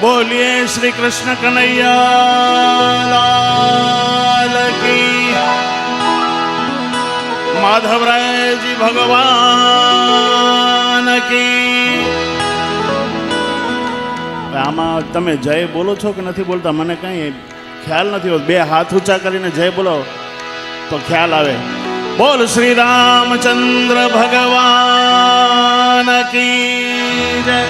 बोलिए श्री कृष्ण कन्हैया लाल की, माधवराय जी भगवान की। આમાં તમે જય બોલો છો કે નથી બોલતા મને કઈ ખ્યાલ નથી હોતો। બે હાથ ઊંચા કરીને જય બોલો તો ખ્યાલ આવે। બોલ શ્રી રાमचंद्र भगवान की जय,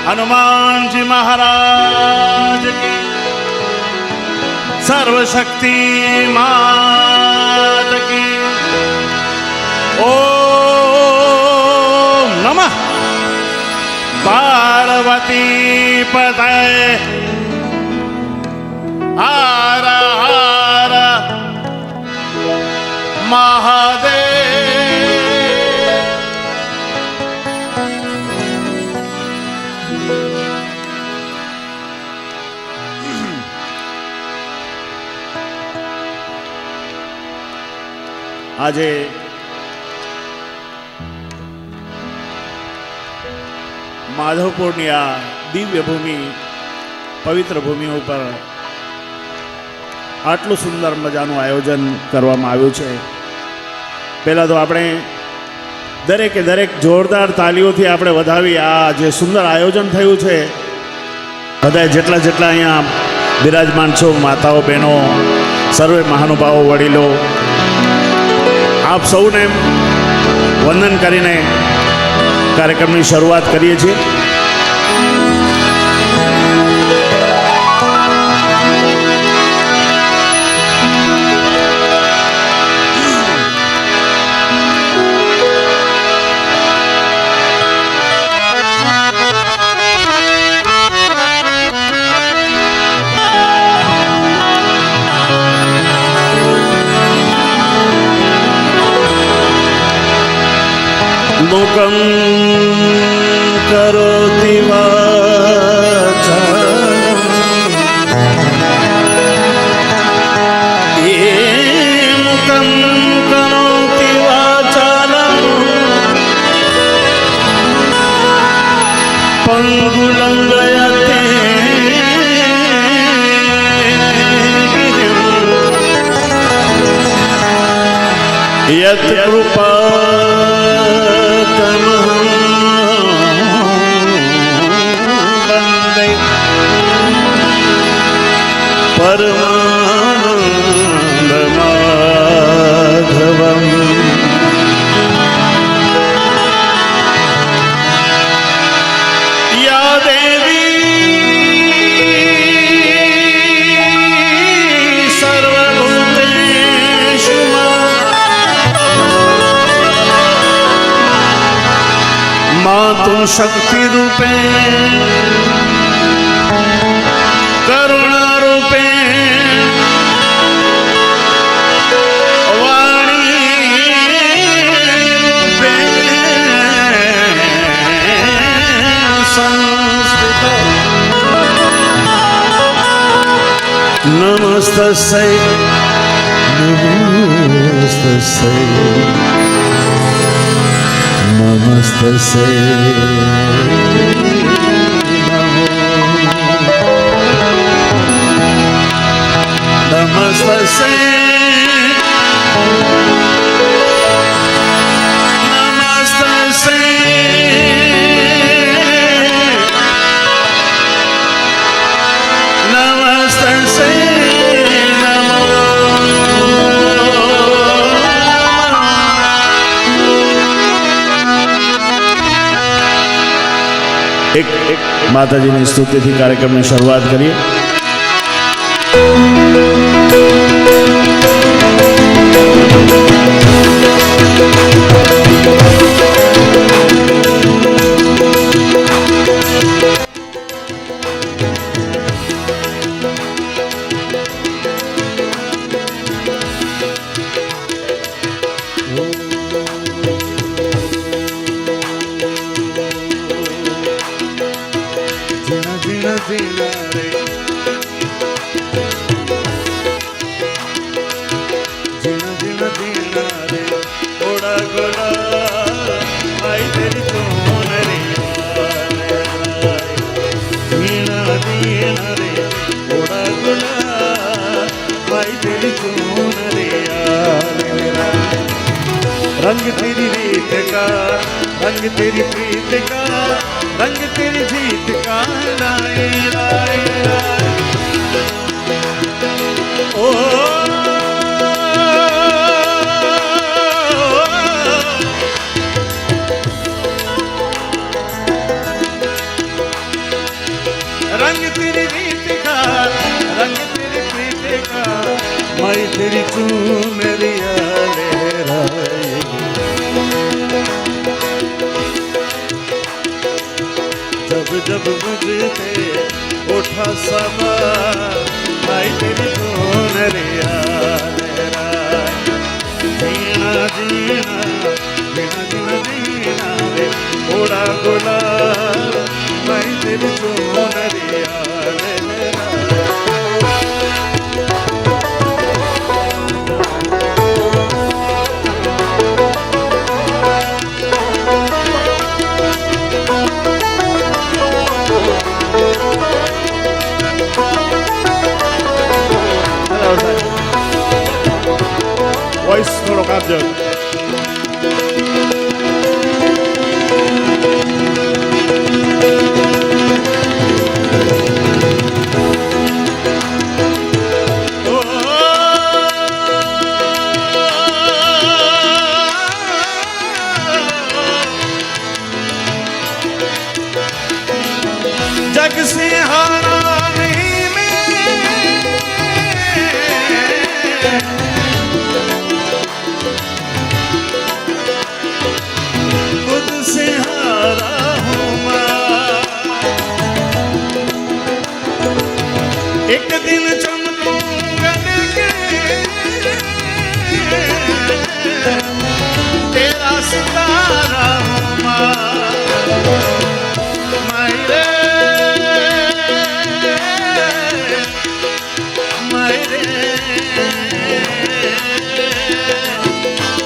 हनुमान जी महाराज की, सर्वशक्ति मात की। ओम नमः पार्वती पतये हर हर महादेव। આજે માધવપુરની આ દિવ્ય ભૂમિ, પવિત્ર ભૂમિ ઉપર આટલું સુંદર મજાનું આયોજન કરવામાં આવ્યું છે। પહેલાં તો આપણે દરેકે દરેક જોરદાર તાલીઓથી આપણે વધાવી આ જે સુંદર આયોજન થયું છે। બધા જેટલા જેટલા અહીંયા બિરાજમાન છો, માતાઓ, બહેનો, સર્વે મહાનુભાવો, વડીલો, આપ સૌને વંદન કરીને કાર્યક્રમની શરૂઆત કરીએ છીએ। मुखं करोति वाचालं ये मुखं करोति वाचालं पंगुलं लयते यत् कृपा परमानंद माधवम। या देवी सर्वभूतेषु मातु शक्ति रूपे करुणा रूपे वाणी रूपे संस्कृत। नमस्तस्यै नमस्तस्यै नमस्तस्यै नमस्तस्यै नमस्तस्यै नमस्तस्यै नमो एक माताजीની સ્તુતિથી કાર્યક્રમની શરૂઆત કરીએ। रंग तेरी प्रीत का, रंग तेरी जीत का, लाए लाए लाए। ओ रंग तेरी रीत का, रंग तेरी प्रीत का, मैं तेरी चुनरिया लहराएगी। जब जब मुझे उठा समा, मैं तेरी चुनरिया लहराए। जीना जीना जीना जीना जीना रे थोड़ा गुलाल, मैं तेरी चुनरिया लहराए। વોઇસ થોડોક આપજો. जग से हारा नहीं मैं, खुद से हारा हूँ मैं। एक दिन चमकूंगा लेके तेरा सितारा हूँ मैं।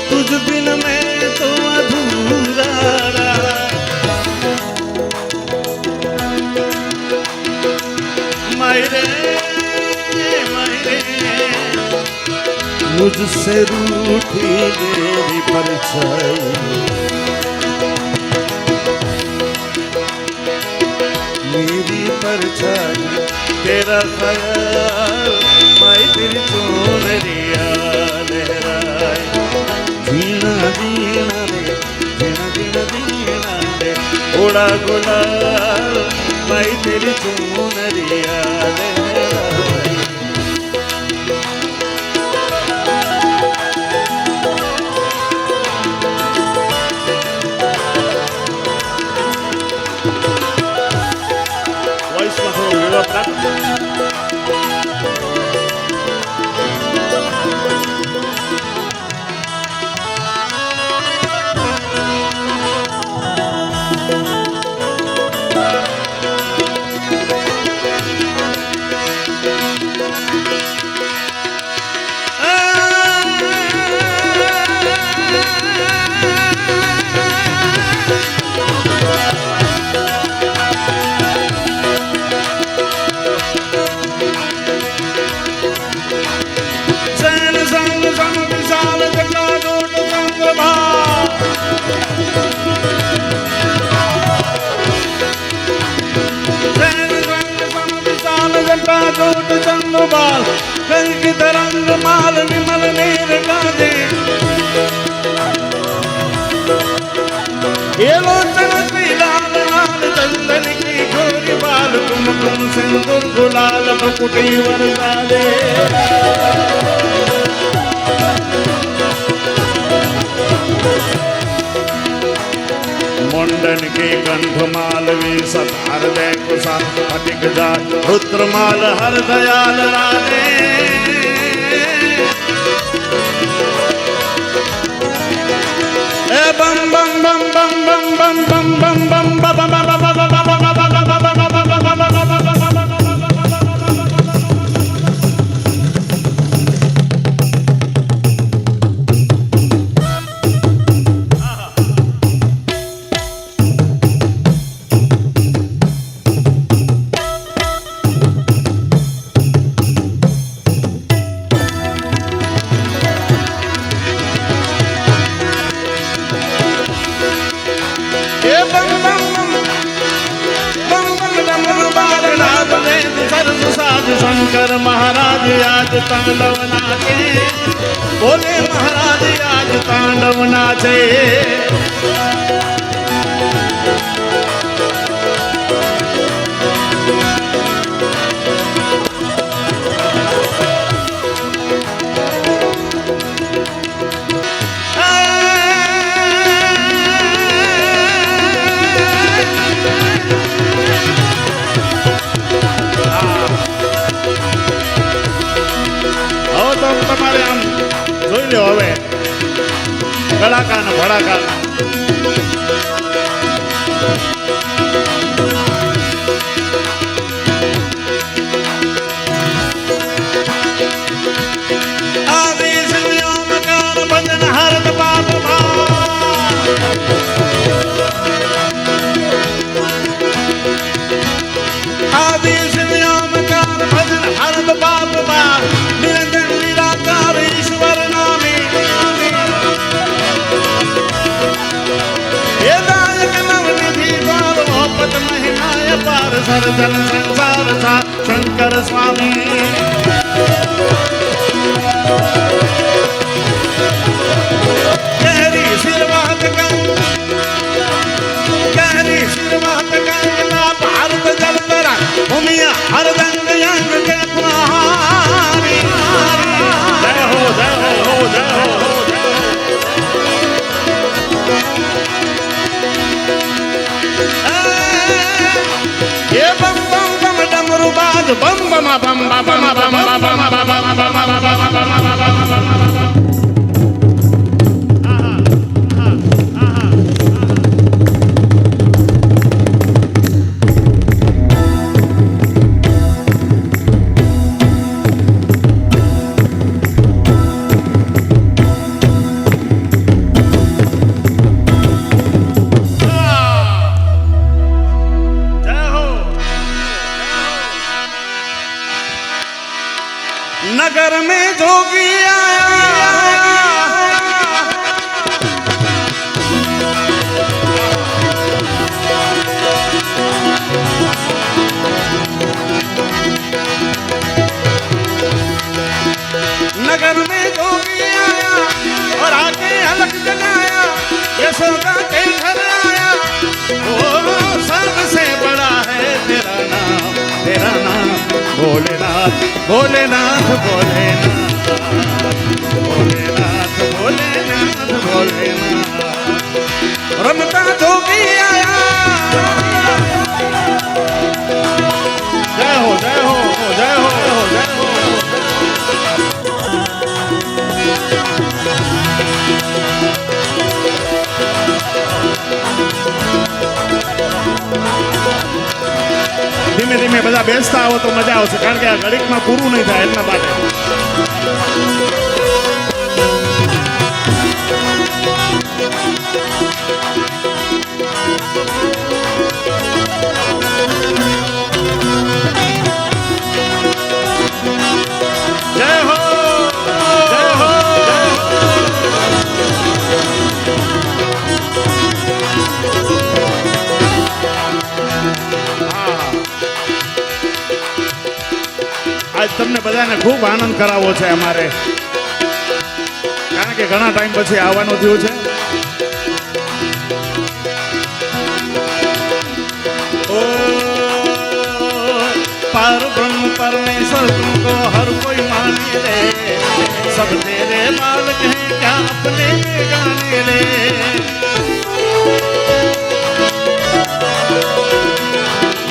तुझ बिन मैं तो अधूरा रहा, मेरे मेरे मुझसे रूठी मेरी परछाई। मेरी परछाई तेरा ख्याल, मैं तेरी चुनरिया लहराए। जीना जीना रे जीना जीना जीना रे थोड़ा गुलाल, मैं तेरी चुनरिया लहराए। વોઇસમાં થોડો વિરોધ રાખો. जोट चंद्रबाल गंग तरंग माल विमल नीर गाजे। ये लोचन श्री लाल लाल चंदन की गोरी बाल, कुमकुम सिंदूर गुलाल मुकुटी वरसाले। मुंडन के कंठमाल वी सतार दे कुशाल अधिक जाय रुद्रमाल हर दयाल राधे। ए बम बम बम बम बम बम बम बम बम बम शंकर महाराज आज तांडव नाचे, भोले महाराज आज तांडव नाचे। તમારે આમ જોઈ લો હવે કલાકાર ને ભડાકાર આદેશ વ્યોમકાર ભજન હરત પાપ આદેશ વ્યોમકાર ભજન હરત પાપ નિરંજન નિરાકાર ઈશ્વર નામે હે દાયક નવનિધિ દ્વાર ઓપત મહિમાય પાર સર્જન સંસાર સા શંકર સ્વામી ગહેરી શિરવાત કંગના ભારત જલતરા ભૂમિયા હરદંગ યંગ કે પ્રહારી જય હો જય હો જય હો ये बम बम बम डमरू बाज बम बम बम बम बम बम नगर में जोगी आया नगर में जोगी आया और आके अलग जगाया यशोदा के घर आया ओ सबसे बड़ा है तेरा नाम भोलेनाथ भोलेनाथ भोलेनाथ भोलेनाथ भोलेनाथ भोलेनाथ रमता जोगी आया जय हो जय हो जय हो जय हो ધીમે ધીમે બધા બેસતા આવો તો મજા આવશે કારણ કે આ ઘડીકમાં પૂરું નહીં થાય એટલા માટે જય હો જય હો આજ તમને બધાને ખૂબ આનંદ કરાવવો છે અમારે કારણ કે ઘણા ટાઈમ પછી આવવાનું થયું છે ओ पार ब्रह्म परमेश्वर तुमको हर कोई माने रे सब तेरे मालिक हैं क्या अपने गाने रे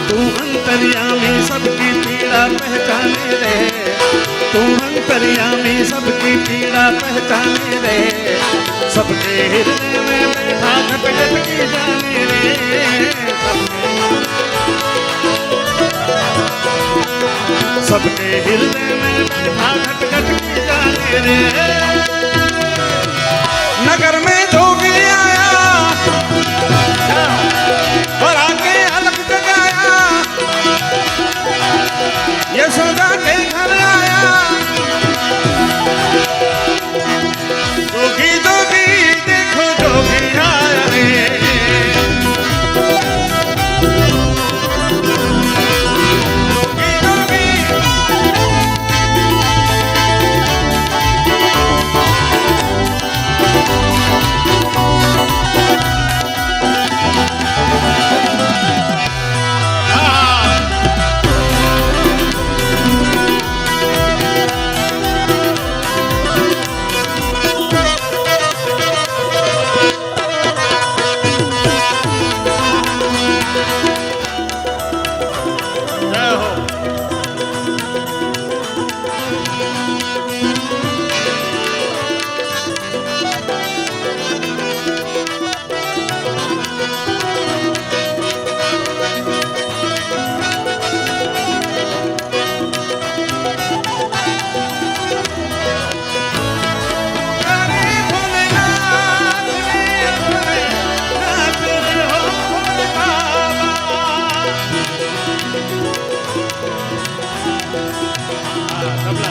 तू अंतर्यामी सबकी पीड़ा पहचाने रे तू अंतर्यामी सबकी पीड़ा पहचाने रे सबके हृदय में बैठा घट घट की जाने रे सबके हृदय में बैठा घट घट की जाने रे नगर में जोगी आया और आके अलग जगाया यशोदा के घर आया जोगी जोगी देखो जोगी आया रे जोगी जोगी તબલા.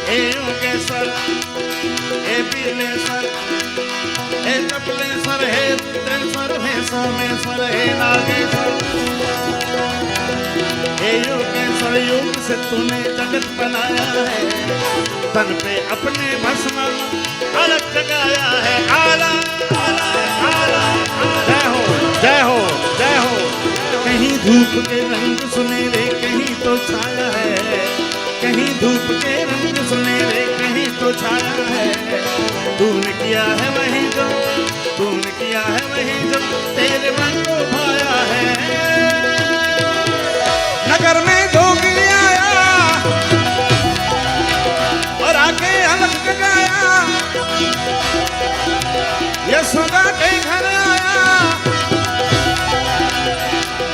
ए योगेश्वर ए बिलेश्वर ए कपिलेश्वर हे रुद्रेश्वर हे सोमेश्वर हे नागेश्वर हे योगेश्वर योग से तूने जगत बनाया है तन पे अपने भस्म अलग जगाया है आला आला आला जय हो जय हो जय हो कहीं धूप के रंग सुनहरे कहीं तो छाया है कहीं धूप के रंग सुनहरे कहीं तो छाया है तूने किया है वही जो तूने किया है वही जो तेरे मन को भाया है नगर में जोगी आया और आके अलग जगाया यशोदा के घर आया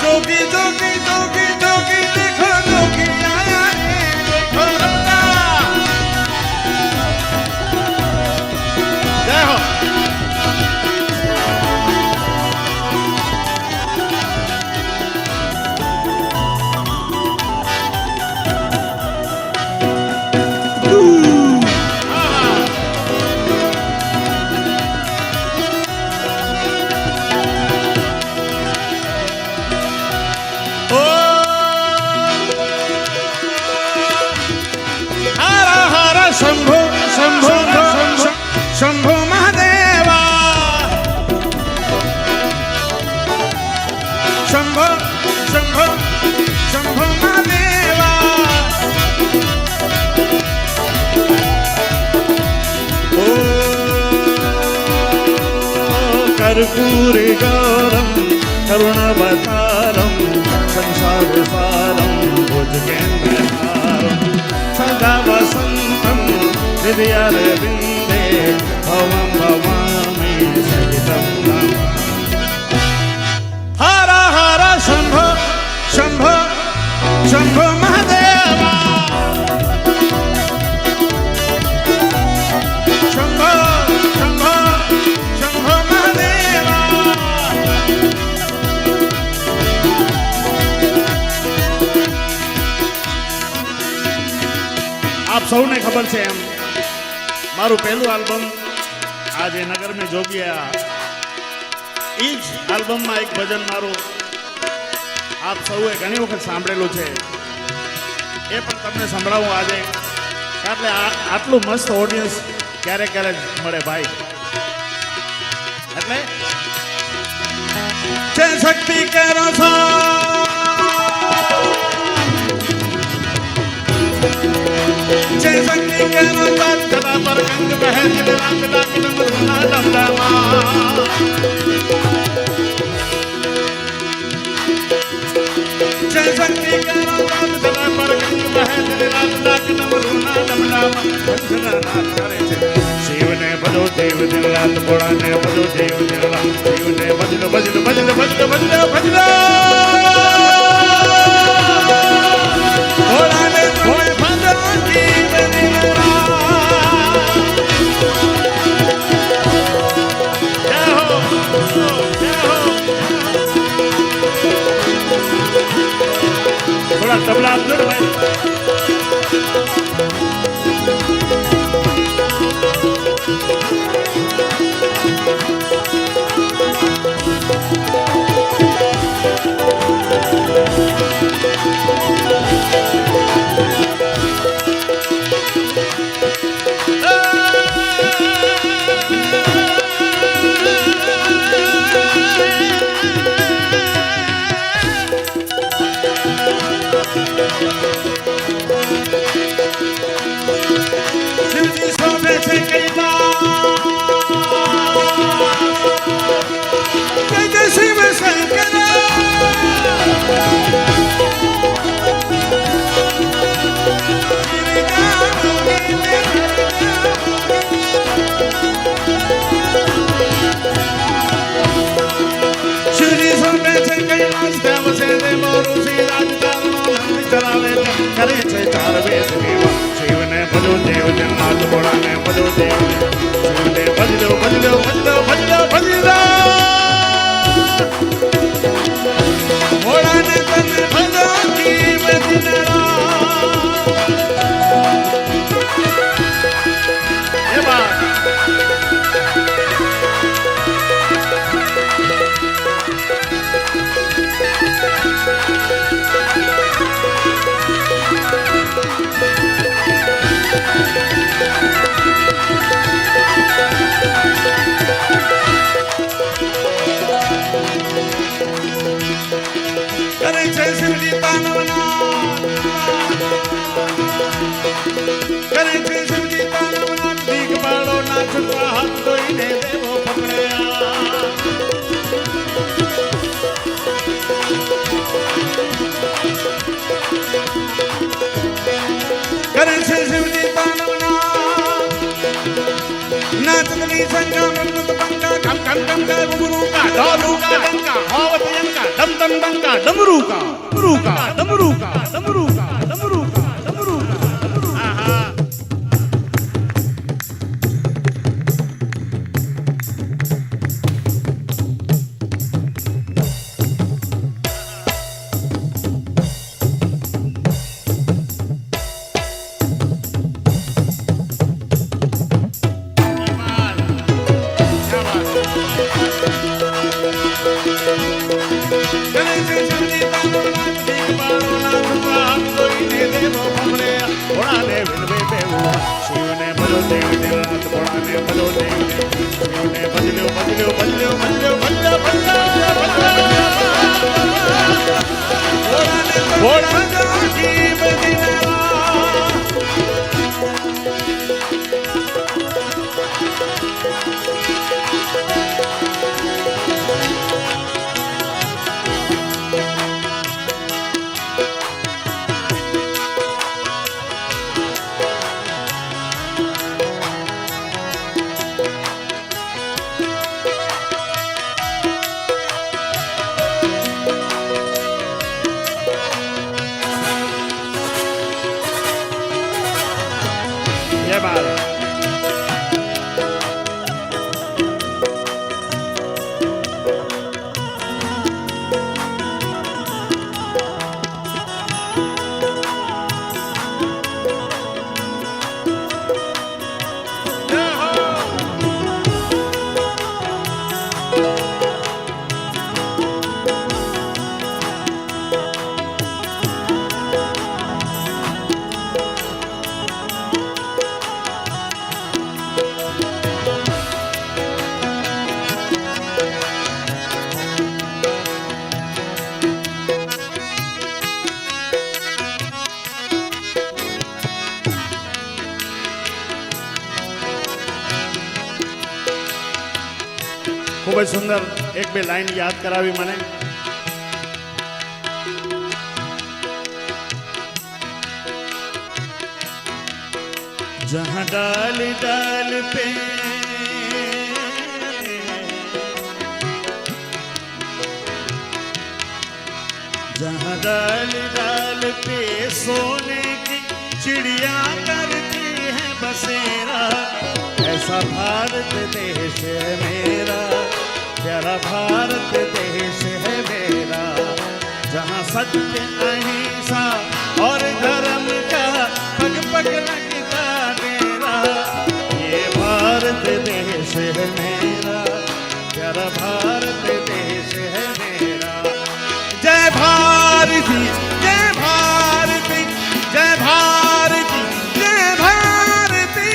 जोगी जोगी जोगी जोगी देखो जोगी आया है देखो रमना जय हो शंभो शंभो शंभो महादेवा शंभो शंभो शंभो महादेवा ओ कर्पूरी गौरम करुणावतारम संसार सारम भुजगेन्द्रहारम सदा वसंतम हृदयारविंदे भवं भवामि सहितं नमामि हर हर शंभो शंभो शंभो महादेवा शंभो शंभो शंभो महादेवा આપ સૌને ખબર છે એમ મારું પહેલું આલ્બમ આજે નગર મેં જોગિયા એ જ આલ્બમમાં એક ભજન મારું આપ સૌએ ઘણી વખત સાંભળેલું છે એ પણ તમને સંભળાવું આજે એટલે આટલું મસ્ત ઓડિયન્સ ક્યારેક ક્યારેક મળે ભાઈ એટલે जय शक्ति के रसा जय शक्ति के रसा जला पर गंग बह दिल रात डाक डमरुना डमडमा जय शक्ति के रसा जला पर गंग बह दिल रात डाक डमरुना डमडमा भजना नाथ करे छे शिव ने बजो देव दिन रात बोड़ा ने बजो देव दिन रात शिव ने बजलो बजलो बजलो बजलो बजलो बजलो बोड़ा ने खोए बजो देव दिन रात जय हो जय हो થોડા તબલા આપજો ને ભાઈ देव जन्नाथ भोला ने भजो देव शिवने भज लो भज लो भज लो भज लो भज लो भोला ने तने भजो जीव दिनरा ये बात करे छे शिवजी तानवना करे छे शिवजी तानवना दीक बाळो नाचता हाथ ધોઈને દેવો પકડ્યા કરે છે શિવજી તાનવના નાચની સંગા મૃત બંકા કમ કમ કમ કર ગુરુકા ઢોલુકા ડંકા હોવતયંકા ડમ ડમ ડંકા ડમરુકા ડમરુકા ડમરુકા ડમરુકા ડમરુકા ડમરુકા આહા शिवने भजो देव जन्नाथ भोला ने भजो देव शिवने भज लो भज लो भज लो भज लो भज लो भज लो भोला ने जीव दिनरा ये बात खूब જ સુંદર એક બે લાઈન યાદ કરાવી મને जहाँ डाल डाल पे जहाँ डाल डाल पे सोने की चिड़िया करती है बसेरा ऐसा भारत देश है मेरा प्यारा भारत देश है मेरा जहाँ सत्य अहिंसा और धर्म का पग पग लगता मेरा ये भारत देश है मेरा प्यारा भारत देश है मेरा जय भारती जय भारती जय भारती जय भारती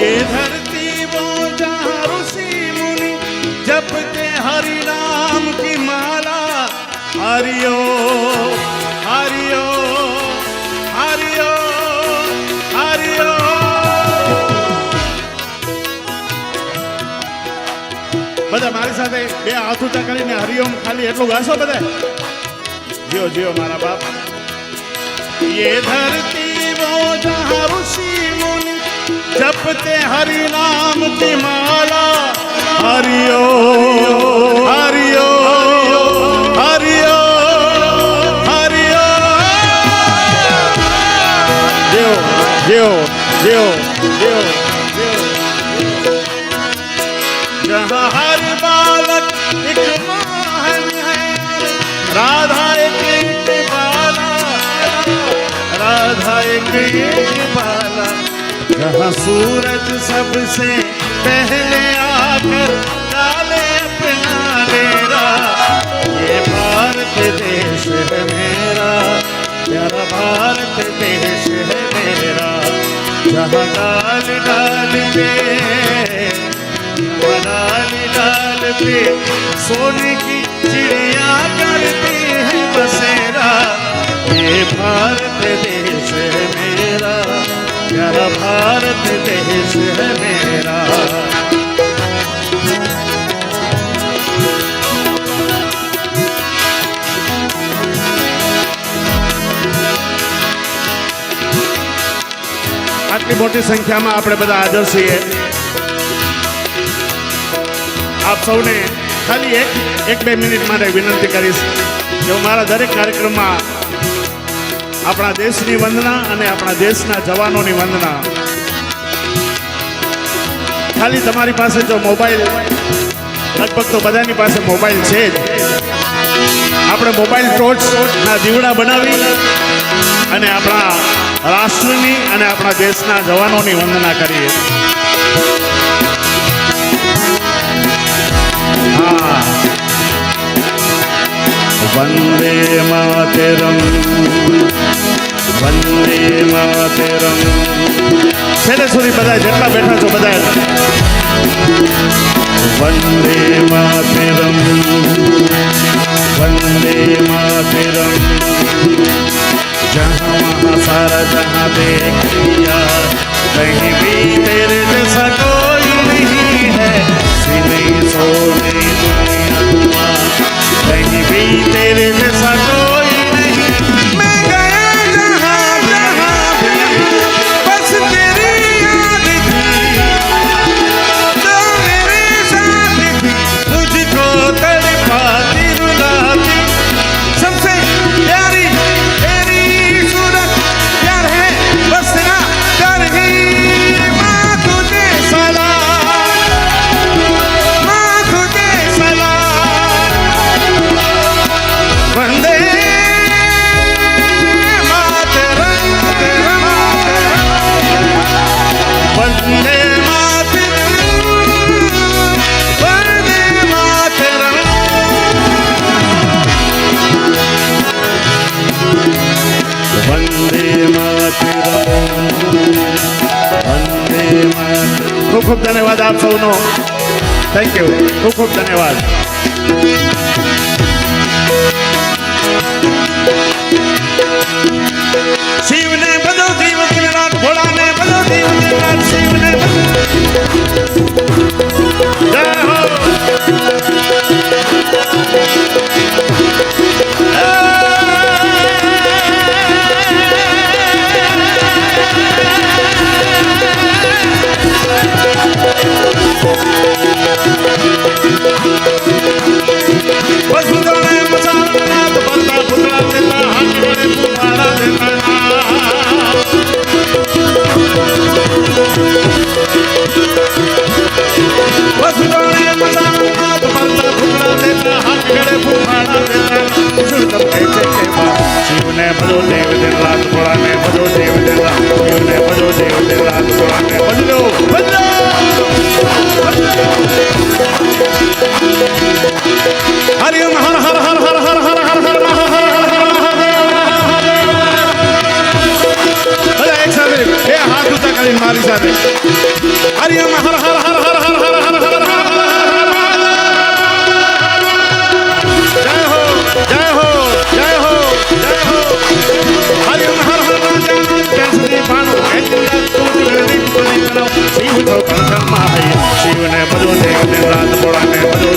ये धरती वो जहाँ ऋषि मुनि जपते हरि नाम की माला हरिओ हरिओ हरिओ हरिओ બધા મારી સાથે બે હાથ ઊંચા કરીને હરિઓમ ખાલી એટલું ગાશો બધા. જીઓ જીઓ મારા બાપ. ये धरती वो जहाँ ऋषि मुनि जपते हरि नाम की माला. हरिओ हरिओ हरिओ हरिओ. जियो जियो जियो जियो जियो. जहाँ हर बालक एक मोहन है, राधा एक बाला, राधा एक बाला. जहाँ सूरज सबसे पहले आकर डाले अपना डेरा. ये भारत देश है मेरा, प्यारा भारत देश है मेरा. जहाँ डाल डाल पे डाल डाल पे सोने की चिड़िया करती है बसेरा. ये भारत देश है मेरा, प्यारा भारत देश है मेरा. આટલી મોટી સંખ્યામાં આપણે બધા હાજર છીએ. આપ સૌને ખાલી એક બે મિનિટ માટે વિનંતી કરીશ કે હું મારા દરેક કાર્યક્રમમાં આપણા દેશની વંદના અને આપણા દેશના જવાનોની વંદના. ખાલી તમારી પાસે જો મોબાઈલ, લગભગ તો બધાની પાસે મોબાઈલ છે જ, આપણે મોબાઈલ ટોર્ચના દીવડા બનાવી અને આપણા રાષ્ટ્રની અને આપણા દેશના જવાનોની વંદના કરીએ. હા, વંદે માતરમ વંદે માતરમ. છેલ્લે સુધી બધા જેટલા બેઠા છો બધા વંદે માતરમ વંદે માતરમ. जहाँ वहाँ सारा जहाँ देख लिया, कहीं भी तेरे जैसा कोई नहीं है. नहीं सोने दुनिया कहीं भी तेरे जैसा कोई नहीं. मैं गया जहाँ जहाँ भी बस तेरी याद थी, जो मेरे साथ थी मुझको तड़पाती रुलाती. सबसे प्यारी तेरी सूरत प्यार है बस तेरा डर ही. माँ तुझे सलाम, माँ तुझे सलाम. वंदे मातरम वंदे मातरम वंदे मातरम. वंदे मातरम वंदे मातरम. ખૂબ ખૂબ ધન્યવાદ આપ સૌનો. Thank you. ખૂબ ખૂબ ધન્યવાદ. શિવને બધો જીવ દિન રાત, ભોળાને બધો જીવ દિન રાત. શિવને જય હો. વસુંધરાને મસાલા તો બનતા પુતળા દેતા, હાથ વડે પુમાડા દેતા. વસુંધરાને મસાલા તો બનતા પુતળા દેતા, હાથ વડે પુમાડા દેતા. સુરતમ કહે છે કે શિવને ભજો દેવ દિન રાત, ભોળાને ભજો દેવ દિન રાત. શિવને ભજો દેવ દિન રાત, ભોળાને ભજો ભજો. हरिओम हर हर हर हर हर हर हर हर हर. एक साथ ए हाथ ऊंचा करीन मारी साथे. हरिओम हर हर हर हर हर हर हर हर. जय हो जय हो जय हो जय हो. हरिओम हर हर राजा कैसे भानु शिव तो कंठम माही. शिव ने भजो देव दिन रात, भोला ने भजो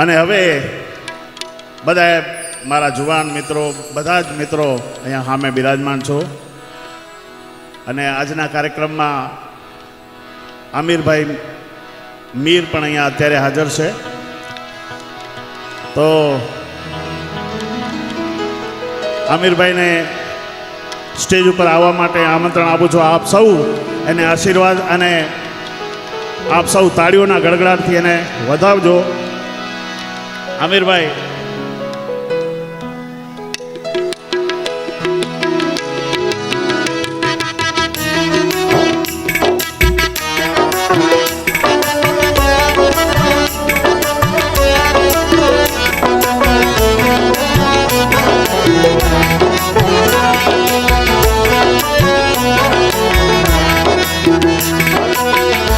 અને હવે બધા મારા જુવાન મિત્રો, બધા જ મિત્રો અહીંયા સામે બિરાજમાન છો. અને આજના કાર્યક્રમમાં આમિરભાઈ મીર પણ અહીંયા અત્યારે હાજર છે. તો આમિરભાઈને સ્ટેજ ઉપર આવવા માટે આમંત્રણ આપું છું. આપ સૌ એને આશીર્વાદ અને આપ સૌ તાળીઓના ગડગડાટથી એને વધાવજો. આમિરભાઈ,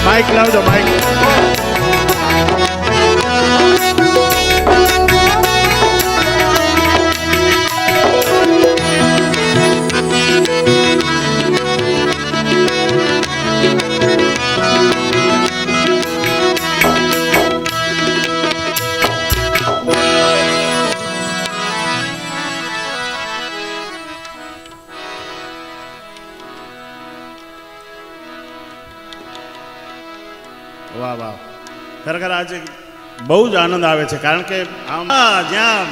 માઇક લાવજો, માઇક. વાહ વાહ, ખરેખર આજે બહુ જ આનંદ આવે છે. કારણ કે આમાં જ્યાં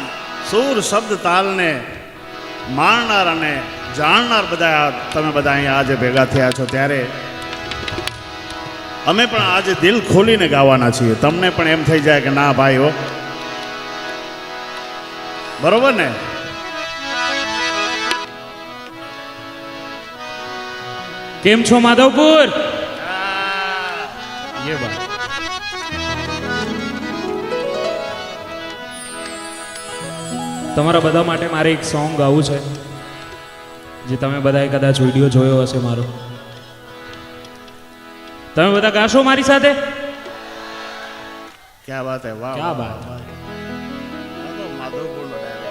સૂર શબ્દ તાલને માણનાર અને જાણનાર બધા તમે બધા અહીંયા આજે ભેગા થયા છો, ત્યારે અમે પણ આજે દિલ ખોલીને ગાવાના છીએ. તમને પણ એમ થઈ જાય કે ના ભાઈ હો, બરોબર ને? કેમ છો માધવપુર? તમારા બધા માટે મારે એક સોંગ ગાવું છે, જે તમે બધાએ કદાચ વિડીયો જોયો હશે મારો. તમે બધા ગાશો મારી સાથે? ક્યા બાત હે, વાહ ક્યા બાત. માધવપુરનો ડાયરેક્ટ.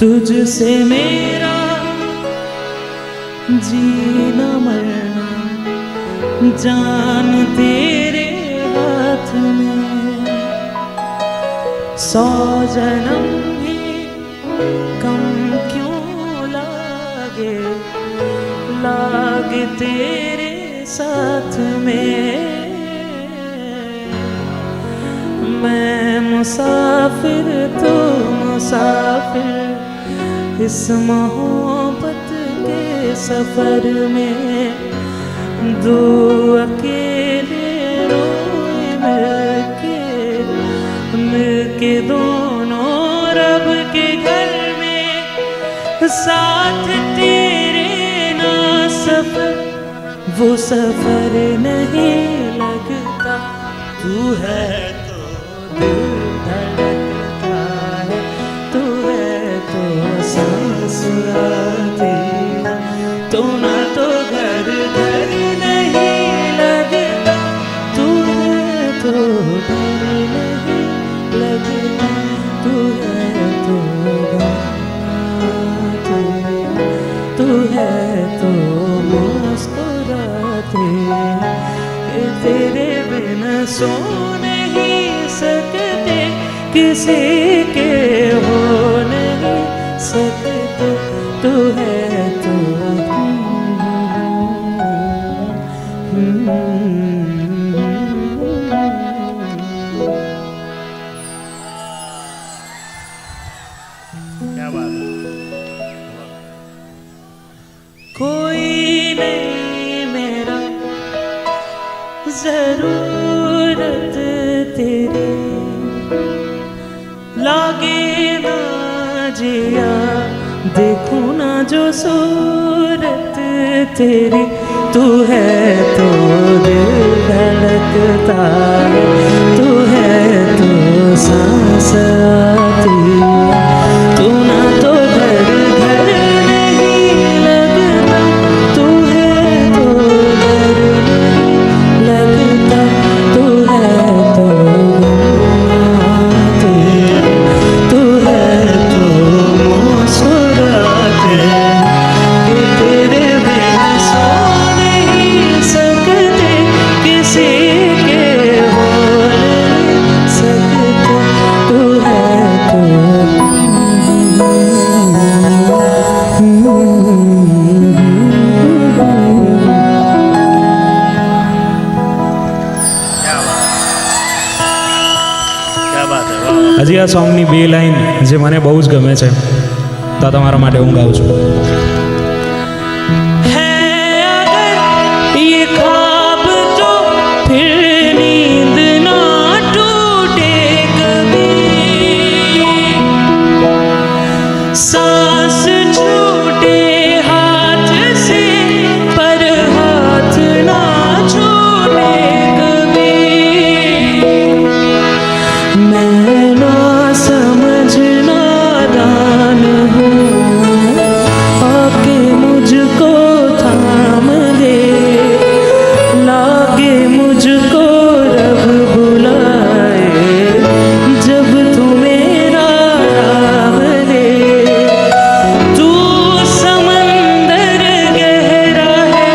तुझसे मेरा जीना मरना जान तेरे हाथ में, 100 जन्म भी कम क्यों लागे, लागे तेरे साथ में. मैं मुसाफिर तो मुसाफिर इस मोहब्बत के सफर में, दो अकेले रोए मिलके दोनों रब के घर में, साथ तेरे ना सफर वो सफर नहीं लगता. तू है तो दिल धड़कता है, तू है तो सांस आती है, तो ना तो घर घर नहीं लगता. तू है तो डर नहीं लगता, तू है तो गाते, तू है तो मुस्कुराते. तेरे बिना सो नहीं सकते, किसी के हो नहीं सकते. तू है तो क्या बात है. कोई नहीं मेरा जरूरत तेरी, लागे ना जिया देखूं ना जो सूरत तेरी. तू है तो दिल धड़कता है, तू है तो सांस आती है, तू ना तो घर घर नहीं लगता, तू है तो घर नहीं लगता, तू है तो आती है, तू है तो मुस्कुराते कि तेरे बिना सो नहीं सकते, किसी के हो नहीं सकते, तू है तो ક્યા બાત હે વાહ હજી આ સોંગની બે લાઈન જે મને બહુ જ ગમે છે, તો તમારા માટે હું ગાઉં છું. है अगर ये ख्वाब तो फिर नींद ना टूटे कभी, सांस छूटे हाथ से पर हाथ ना छूटे कभी, मैं ना समझ नादान हूँ, आके मुझको थाम दे, लागे मुझको रब बुलाए, जब तू मेरा नाम ले, तू समंदर गहरा है,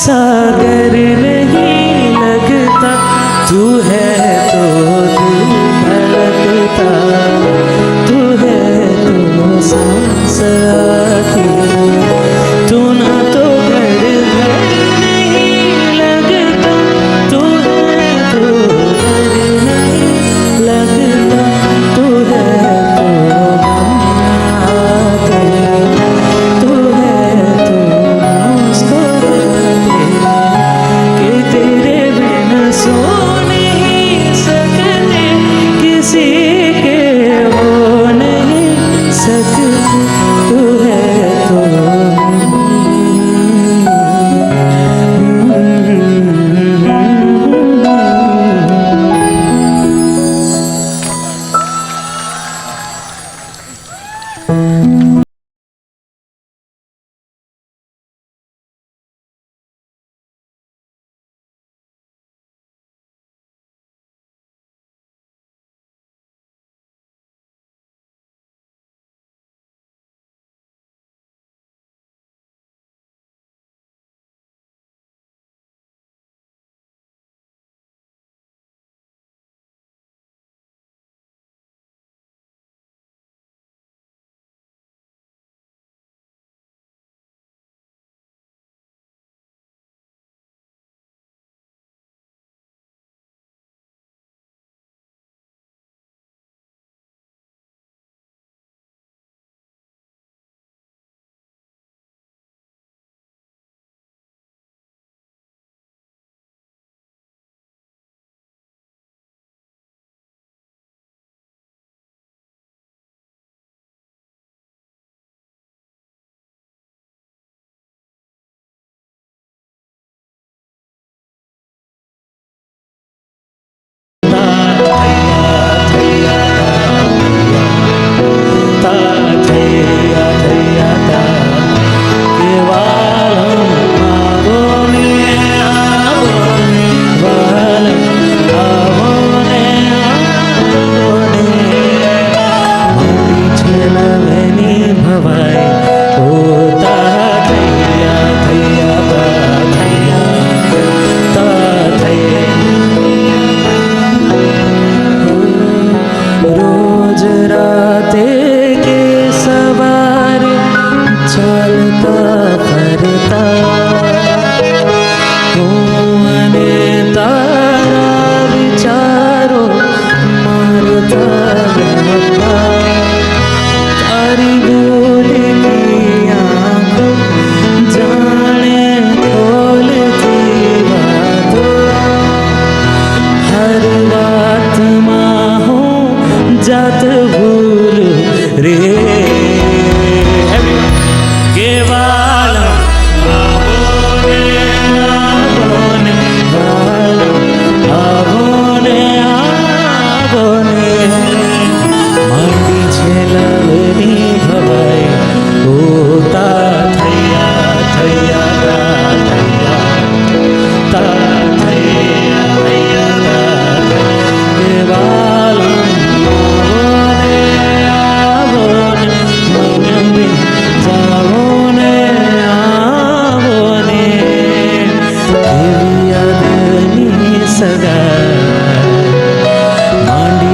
सागर नहीं लगता, तू है तो दिल धड़कता, तू है तो सांस आती, तू ना तो घर घर नहीं लगता, तू है तो घर नहीं लगता, तू है तो आते, तू है तो मुस्कुराते कि तेरे बिन सो नहीं सकते, किसी के हो नहीं सकते, तू है तो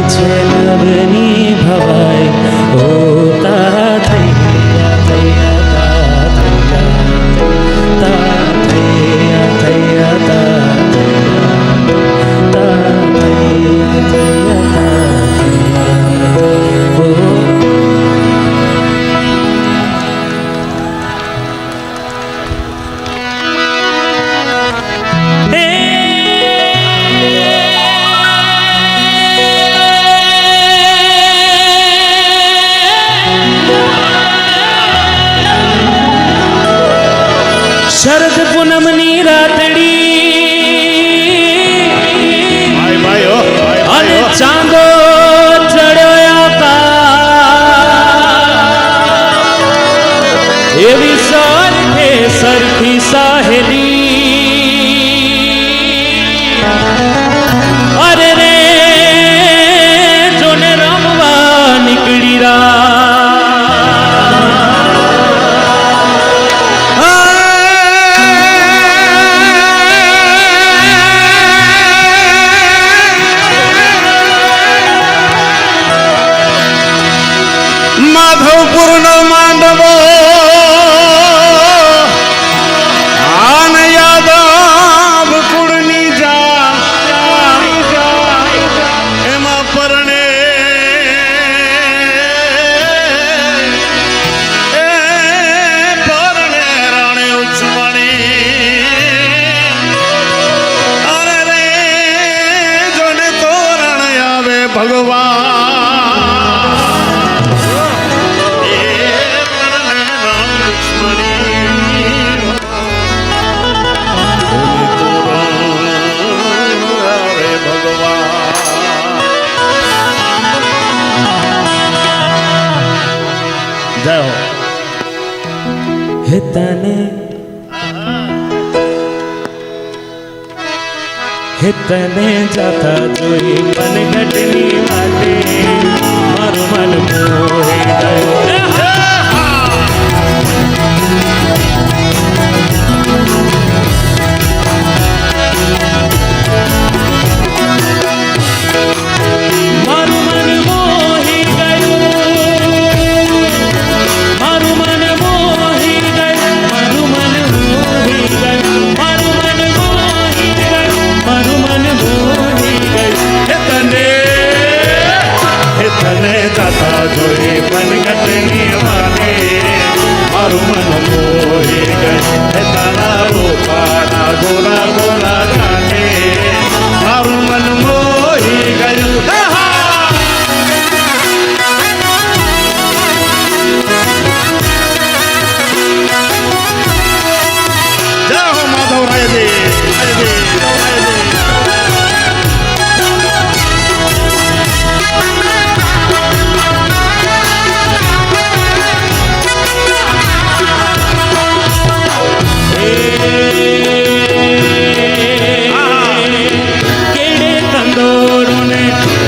છે નવની ભવાઈ ઓ તા થૈયા થૈયા તા થૈયા થૈયા તા થૈયા થૈયા ઓ શરદ પૂનમની રાતડી ભાઈ ભાઈ ઓ ભાઈ અને ભાઈ ઓ. ચાંદો ચડ્યો આકાશ એવી સરખે સરખી સાહેલી અરે રે જોને રમવા નીકળી માધવપુરનો માંડવો આન યાદવ કુળની જા એમાં પરણે એ પરણે રાણે ઉછવાણી અરે રે જોને તોરણ આવે ભગવાન જય હો. હે તને જાતા જોઈ મનઘટની વાટે મારું મન મોહી ગયું મારું મન મોહી ગયું મારું મન મોહી ગયું મારું મન મોહી ગયું મારું મન મોહી ગયું મારું મન મોહી ગયું હે તને જાતા જોઈ મનગટની વાટે મારું મન મોહી ગયું હે તારા રૂપાના ગોરા ગોરા ગાને મારું મન મોહી ગયું જય હો માધવ રાયજી કેડે કંદોરો ને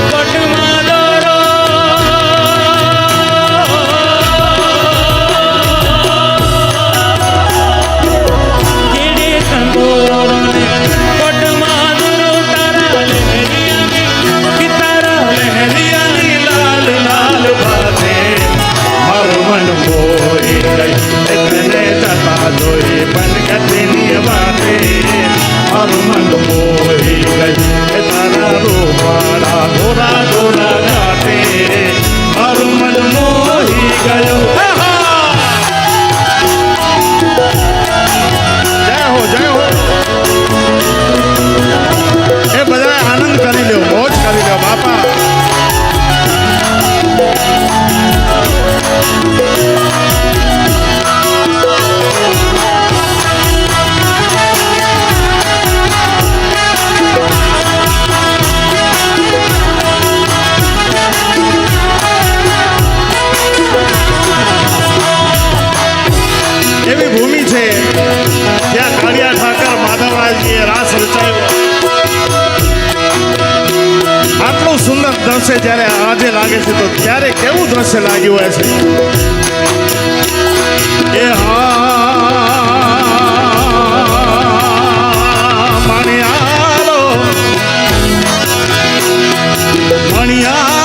કોટમાં દોરો કેડે કંદોરો ને કોટમાં દોરો તારા લહેરિયાની લાલ લાલ ભાતે મારું મન મોહી ગયું તને જતા જોઈ મનગટની વાટે મારું મન મોહી ગયું તારા રૂપાળા ગોરા ગોરા ગાતે મારું મન મોહી ગયું જય હો જય હો એ બધા આનંદ કરી લ્યો મોજ કરી લ્યો બાપા એવી ભૂમિ છે જ્યાં કાળિયા ઠાકર માધવરાજજીએ રાસ રચાયો આટલું સુંદર દ્રશ્ય જ્યારે આજે લાગે છે તો ત્યારે કેવું દ્રશ્ય લાગ્યું હશે એ મણિયારો મણિયારો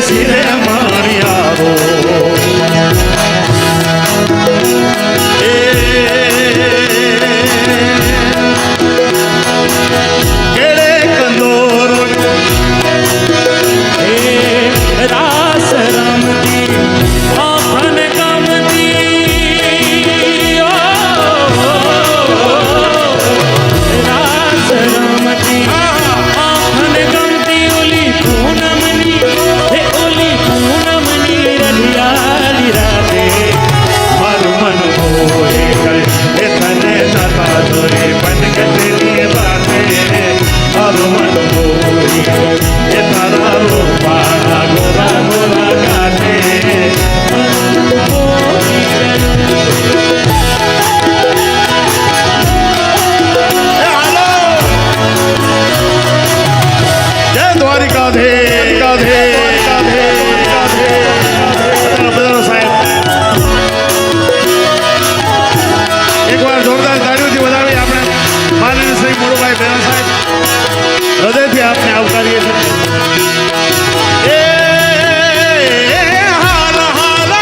શિરે માણિયારો કેળે કંદોરો રાસ રમતી આફન ગમતી રાસ રમતી આફન ગમતી ઓલી પૂનમની હે ઓલી પૂનમની રલિયાળી રાતે મારું મન મોહી ગયું એ તને જતા જોઈ પનગટની વાતે મારું મન મોહી ગયું એ તારા રૂપાળા ગોરા ગોરા ગાતે જય દ્વારિકાધીશ બધાનો સાહેબ એકવાર જોરદાર તાળીઓથી વધાવી આપણે માનનીય શ્રી મોડુભાઈ બેરા સાહેબ હૃદયથી આપને આવકારીએ છીએ હાલ હાલ હાલ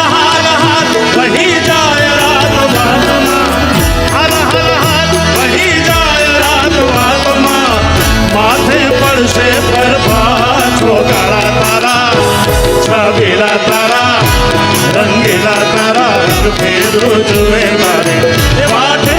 હાલ હાલ વહી જાય રાત વાલમાં હાલ હાલ હાલ વહી જાય રાત વાલમાં માથે પડશે પરભાછો કાળા તારા છબીલા તારા રંગીલા તારા રંગ ફેરું જુએ મારે વાટે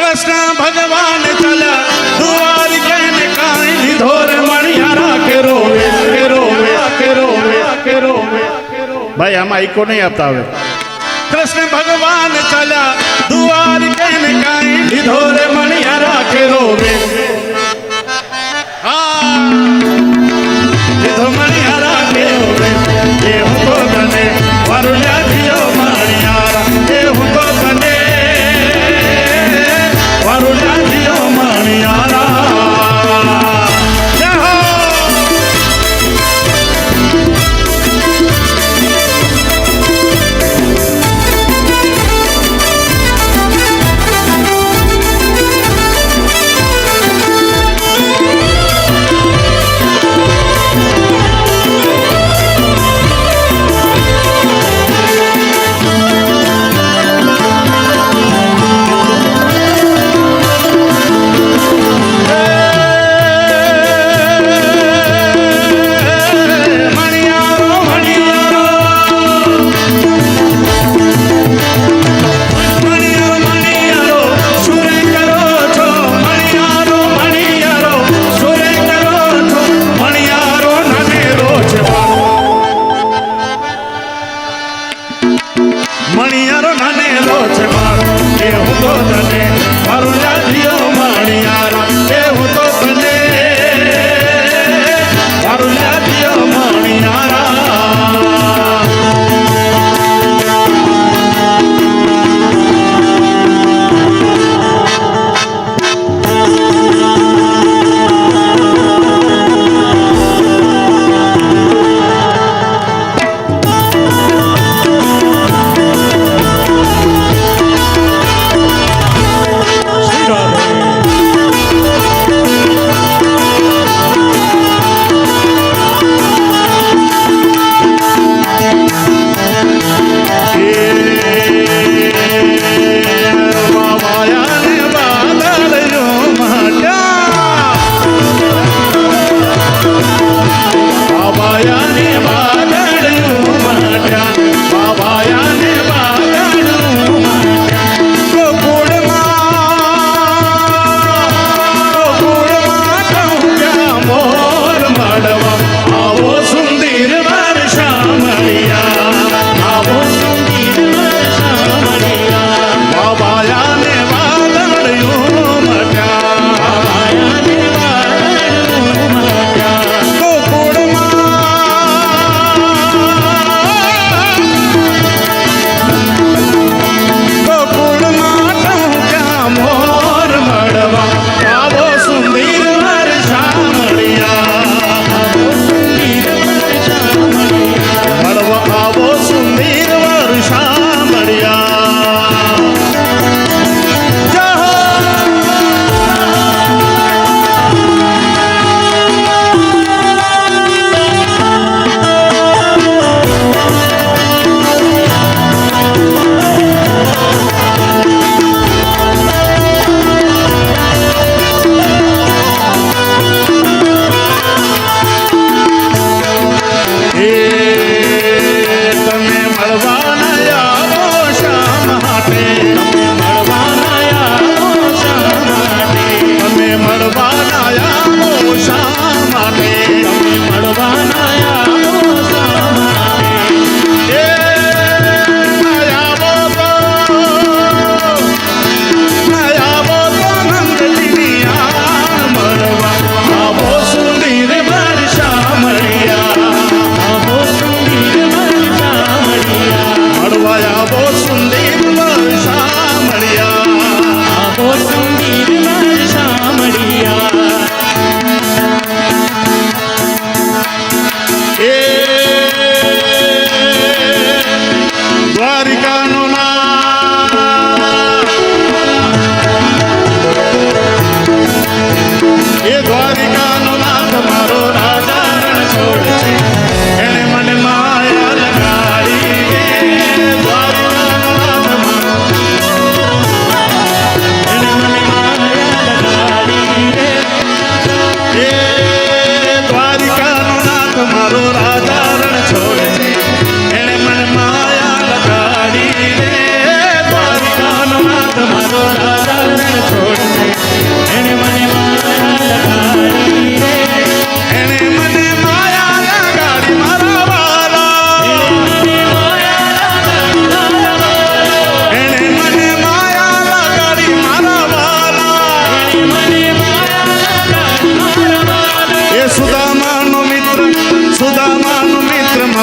कृष्ण भगवान चला दुआर कहने काई निधोर मणियारा के रोवे के रोवे के रोवे के रोवे ભાઈ આમાં ઇકો નહીં આપતા હવે. कृष्ण भगवान चला दुआर कहने काई निधोर मणियारा के रोवे निधो मणियारा के रोवे ये हमको तने वरुणा दियो मणियारा ये हमको तने वरुणा दियो मणियारा जय हो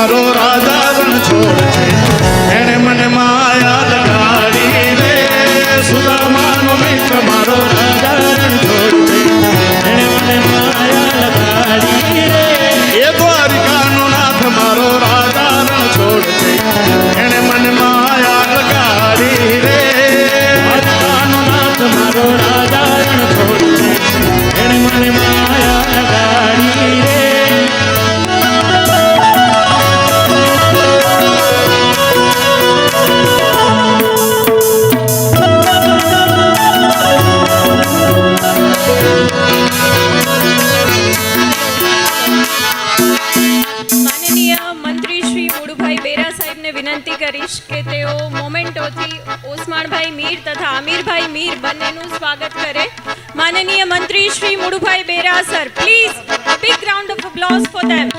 મારો રાજા રણ છોડ છે એણે મને માયા લગાડી રે સુદામાનો મિત્ર મારો રાજા રણ છોડ છે એણે મને માયા લગાડી રે એ દ્વારિકાનો નાથ મારો રાજા રણ છોડ છે એણે મને માયા લગાડી રે દ્વારકાનો નાથ મારો રાજા રણ છોડ છે એણે મને માયા લગાડી રે માનનીય મંત્રી શ્રી મુળુભાઈ બેરા સાહેબને વિનંતી કરીશ કે તેઓ મોમેન્ટોથી ઓસમાણભાઈ મીર તથા આમિરભાઈ મીર બંનેનું સ્વાગત કરે માનનીય મંત્રી Shri Mulubhai Bera sir please big round of applause for them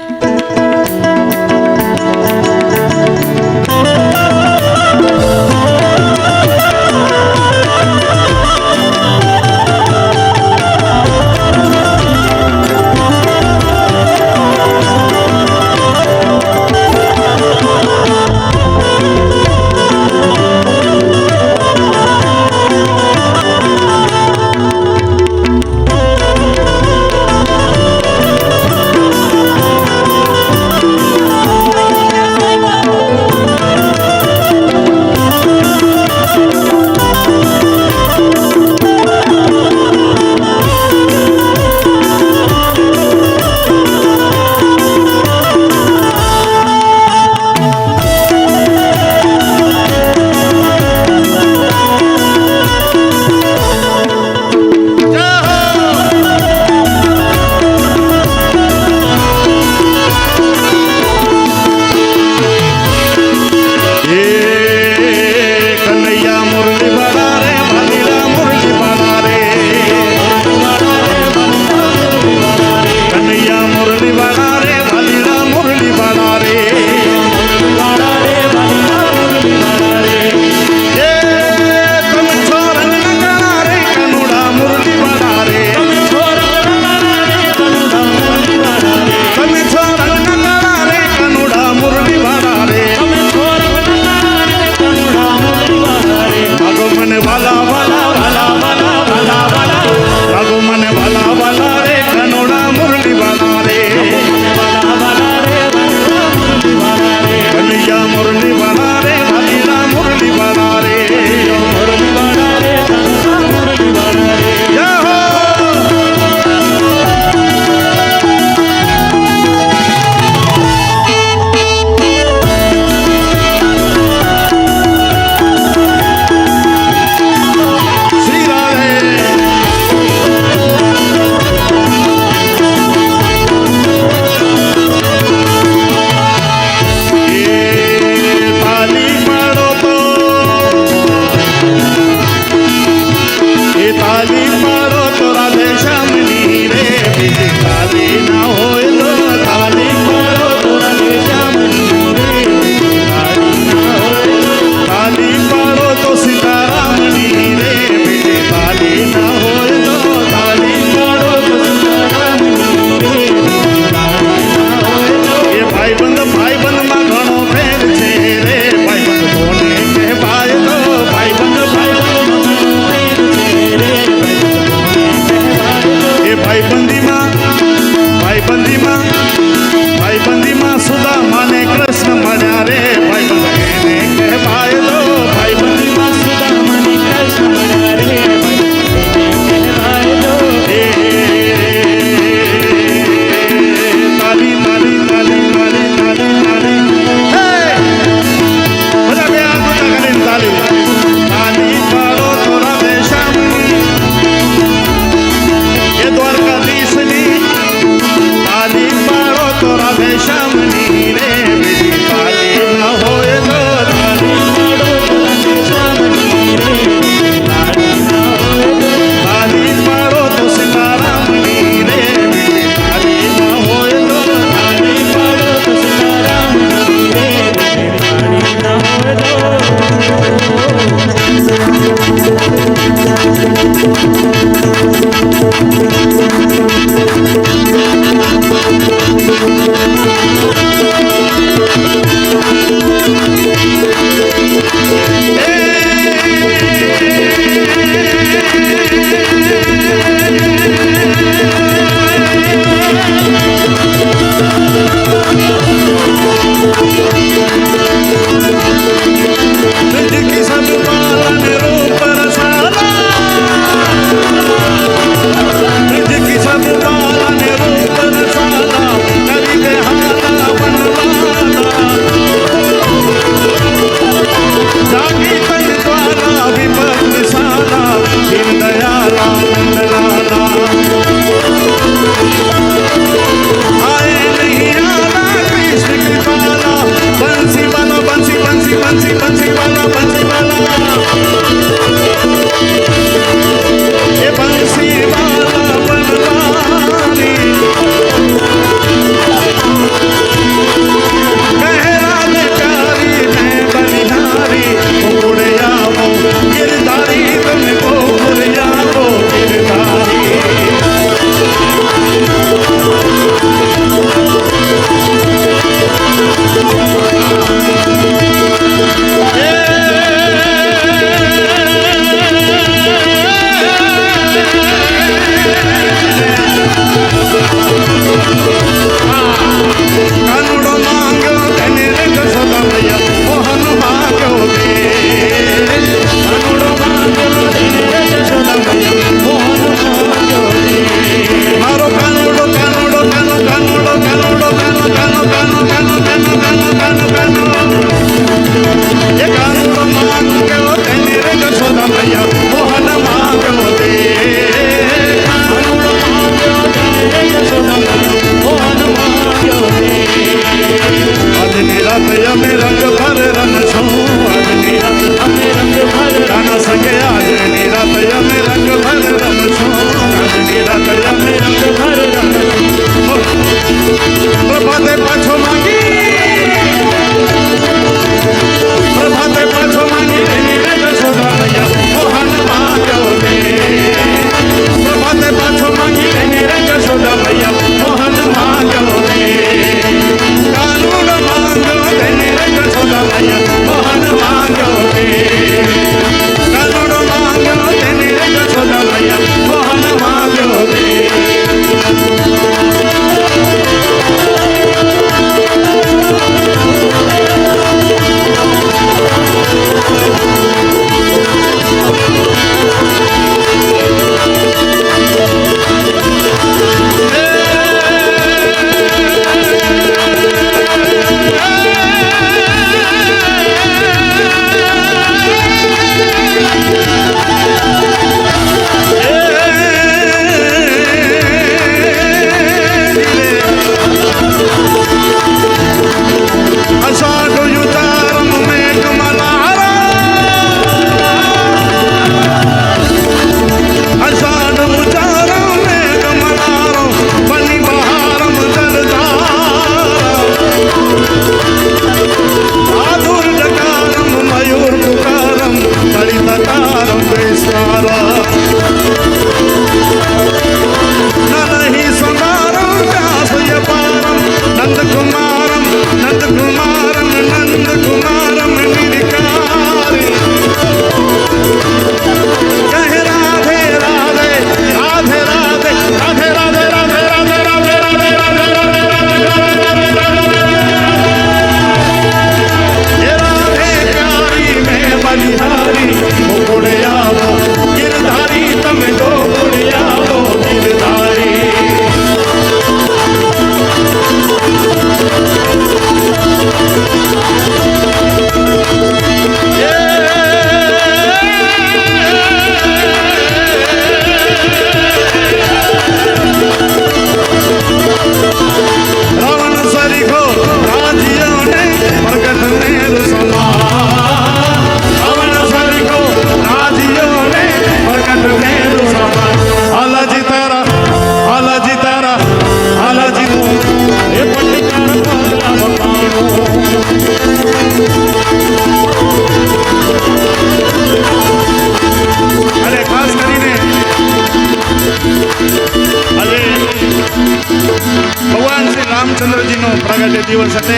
રામચંદ્રજીનો પ્રગટ દિવસ એટલે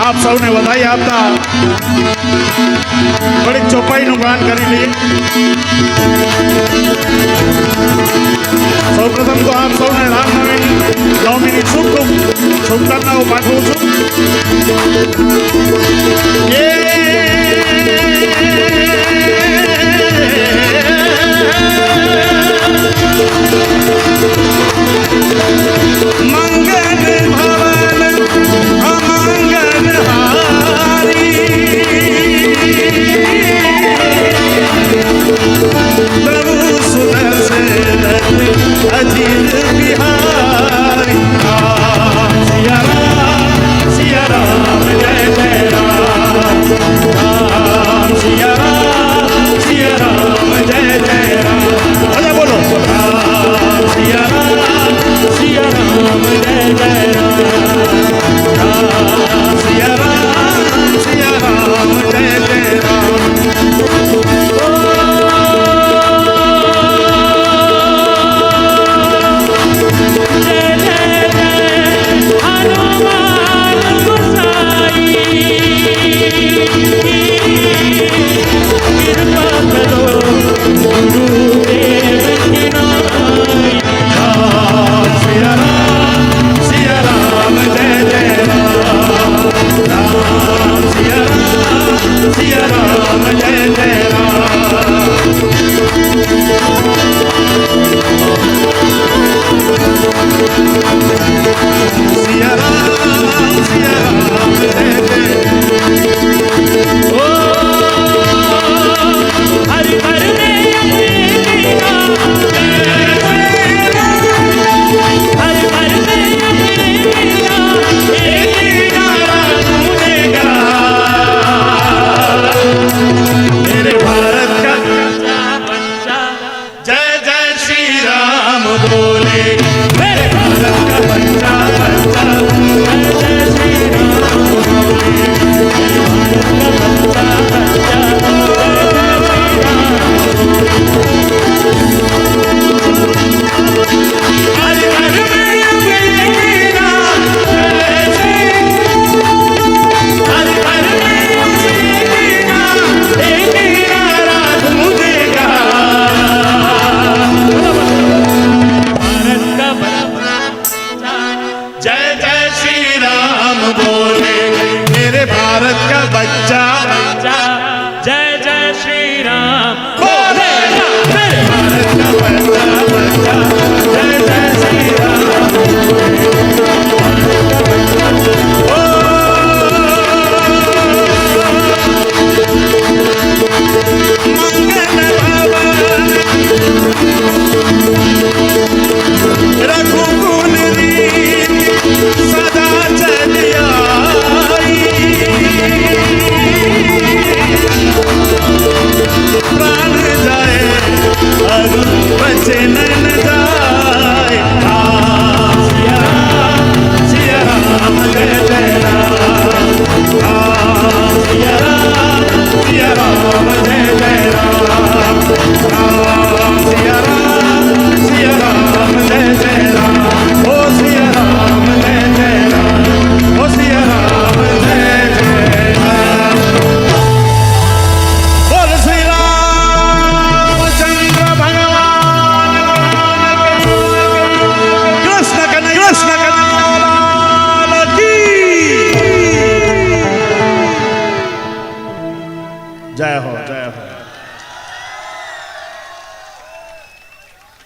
આપ સૌને વધાઈ આપતા થોડીક ચોપાઈનું ગાન કરી લઈએ. સૌપ્રથમ તો આપ સૌને રામનવમીની શુભકામનાઓ પાઠવું છું. મંગલ ભવન અમંગલ પ્રભુ સુદર્શન અજીત બિહારી. સિયા રામ જય જય રામ. રામ સિયા રામ જય જય રામ. બધા બોલો. રામ સિયા રામ જય જય રામ. રામ સિયા રામ જય જય રામ.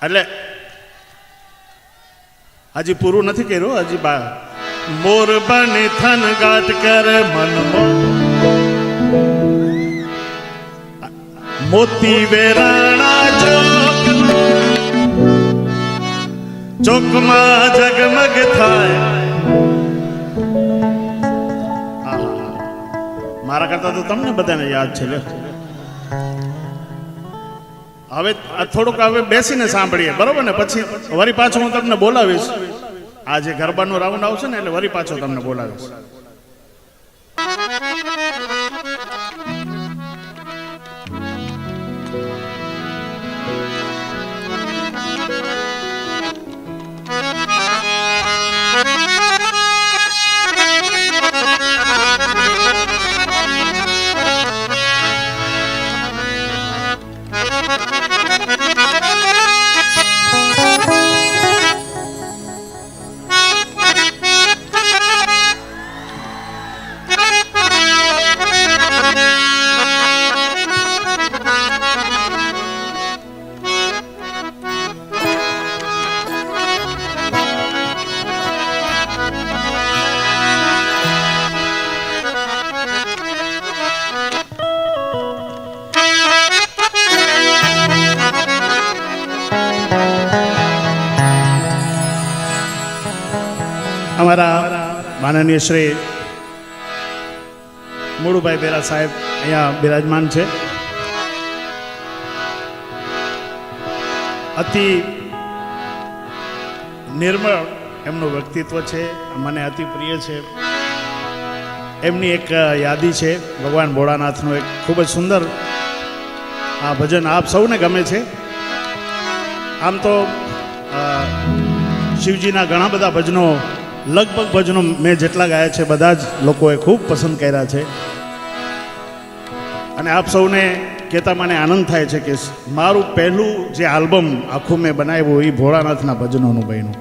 એટલે હજી પૂરું નથી કર્યું, હજી મોર બની થન ગાટ કરે મન મોતી વેરાણા ચોકમાં જગમગ થાય. મારા કરતા તો તમને બધાને યાદ છે. હવે થોડુંક હવે બેસીને સાંભળીએ, બરોબર ને? પછી વરી પાછો હું તમને બોલાવીશ. આ જે ગરબાનો રાઉન્ડ આવશે ને એટલે વરી પાછો તમને બોલાવીશ. અમારા માનનીય શ્રી મુળુભાઈ બેરા સાહેબ અહીંયા બિરાજમાન છે. અતિ નિર્મળ એમનું વ્યક્તિત્વ છે, મને અતિ પ્રિય છે. એમની એક યાદી છે ભગવાન ભોળાનાથનું, એક ખૂબ જ સુંદર આ ભજન આપ સૌને ગમે છે. આમ તો શિવજીના ઘણા બધા ભજનો, લગભગ ભજનો મેં જેટલા ગાયા છે બધા જ લોકોએ ખૂબ પસંદ કર્યા છે. અને આપ સૌને કહેતા મને આનંદ થાય છે કે મારું પહેલું જે આલ્બમ આખું મેં બનાવ્યું એ ભોળાનાથના ભજનોનું બન્યું.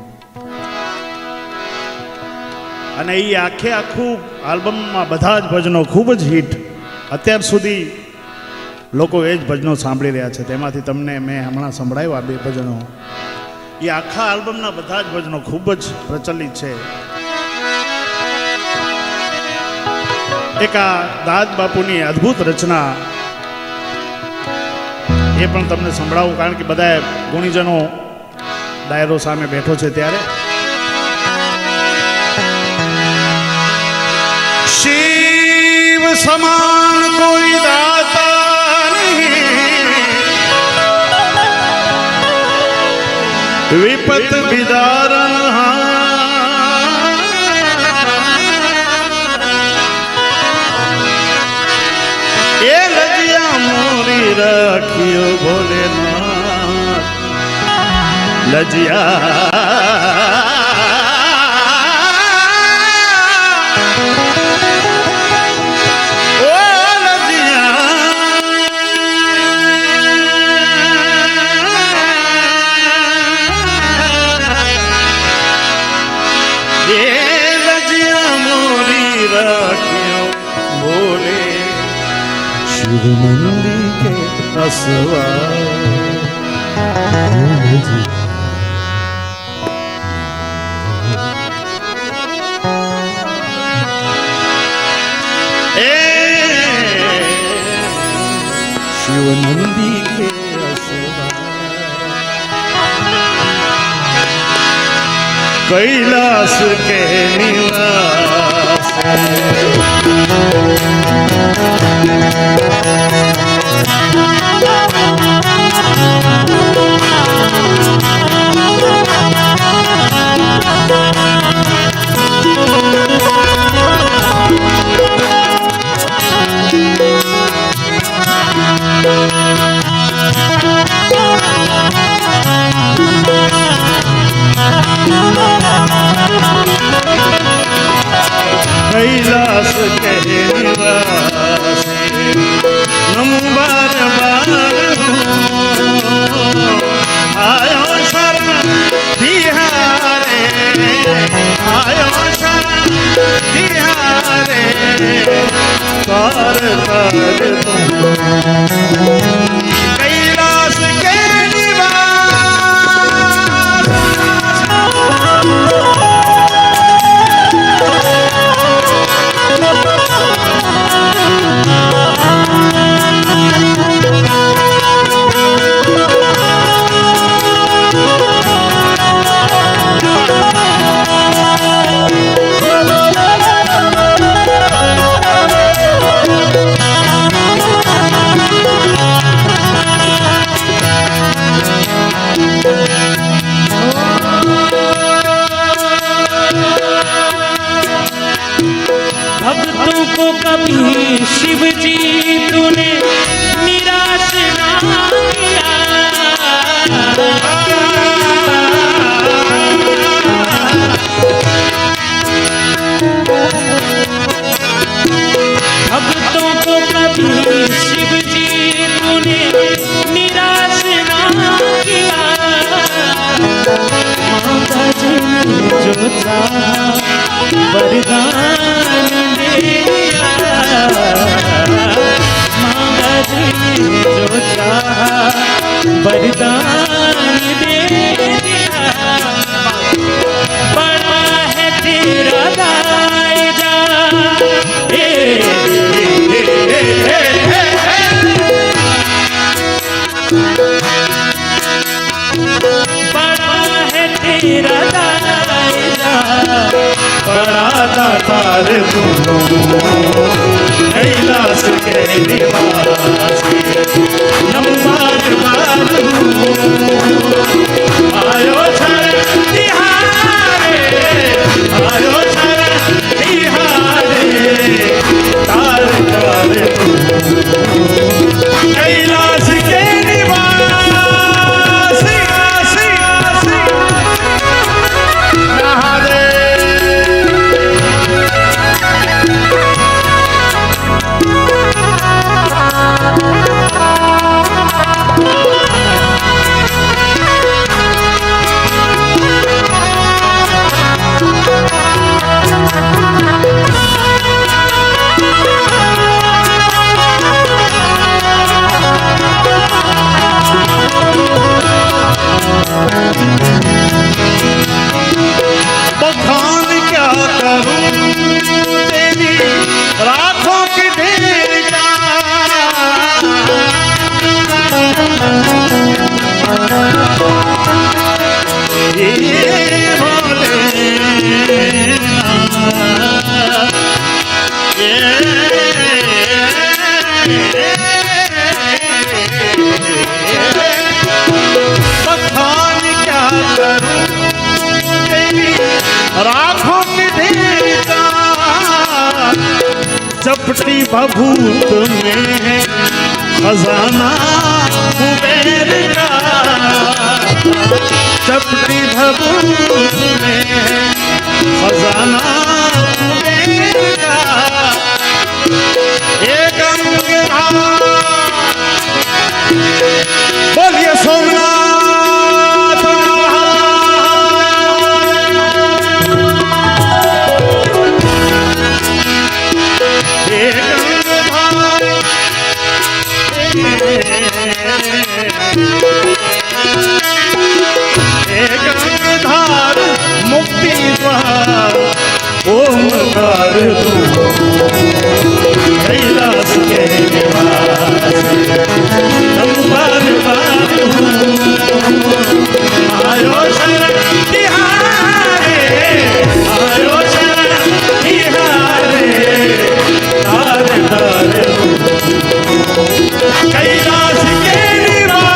અને એ આખું આલ્બમમાં બધા જ ભજનો ખૂબ જ હિટ. અત્યાર સુધી લોકો એ જ ભજનો સાંભળી રહ્યા છે. તેમાંથી તમને મેં હમણાં સંભળાવ્યા 2 ભજનો. એ આખા આલ્બમના બધા જ ભજનો ખૂબ જ પ્રચલિત છે. એક આ દાદ બાપુની અદ્ભુત રચના, એ પણ તમને સંભળાવું, કારણ કે બધા ગુણીજનો ડાયરો સામે બેઠો છે ત્યારે. शिव समान कोई दाता नहीं, विपत विदारण ये लजिया मोरी रखियो भोलेनाथ, लजिया बोले शिव मंदिर के असवा शिव मंदिर के असवा कैलाश के निवास कैलाश के निवासी नमो बार बार आयो शरण बिहारे, आयो शरण बिहारे कर कैलाश के भक्तों को कभी शिव जी तूने निराश ना किया, भक्तों को कभी शिव जी तूने निराश ना किया। माता जी ने जो चाहा वरदान दे दिया, माता जी ने जो चाहा वरदान दे दिया। बड़ा है तेरा दायरा, बड़ा है तेरा दायरा, दातार तू कैलाश के निवासी नंबर बार आयो शरण तिहारे आयो शरण तिहारे तार तार कैलाश के निवासी बखान क्या करूं तेरी राखों की ढेर का ये भोले बखान क्या करूं तेरी राखों की ढेर का चपटी बभूत में खजाना कुबेर का चपटी बभूत में खजाना कुबेर का एक अंग बोलिए सोमनाथ एक अंगधार मुक्ति द्वार ओमकार तू कैलाश के निवासी नंबर बार आयो शरण तिहारे आयो शरण तिहारे तार तार कैलाश के निवासी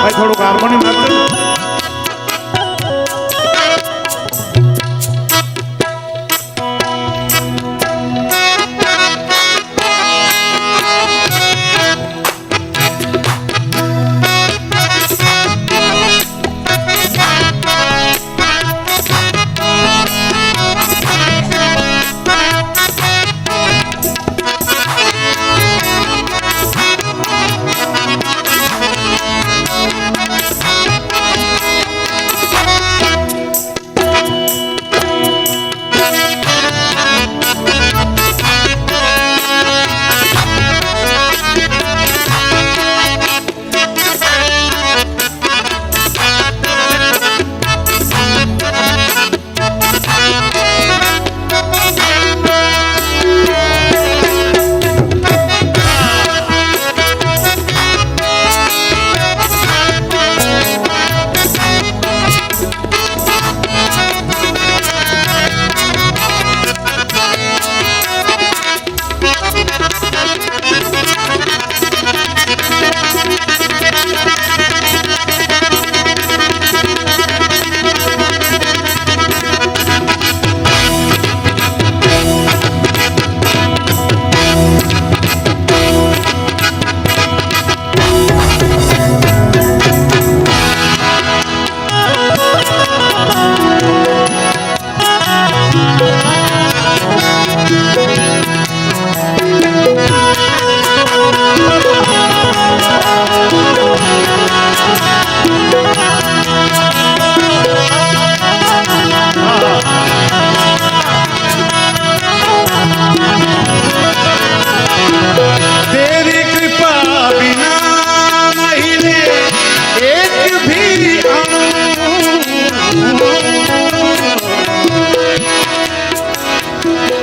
ભાઈ થોડુંક હાર્મોનિયમ આપજો.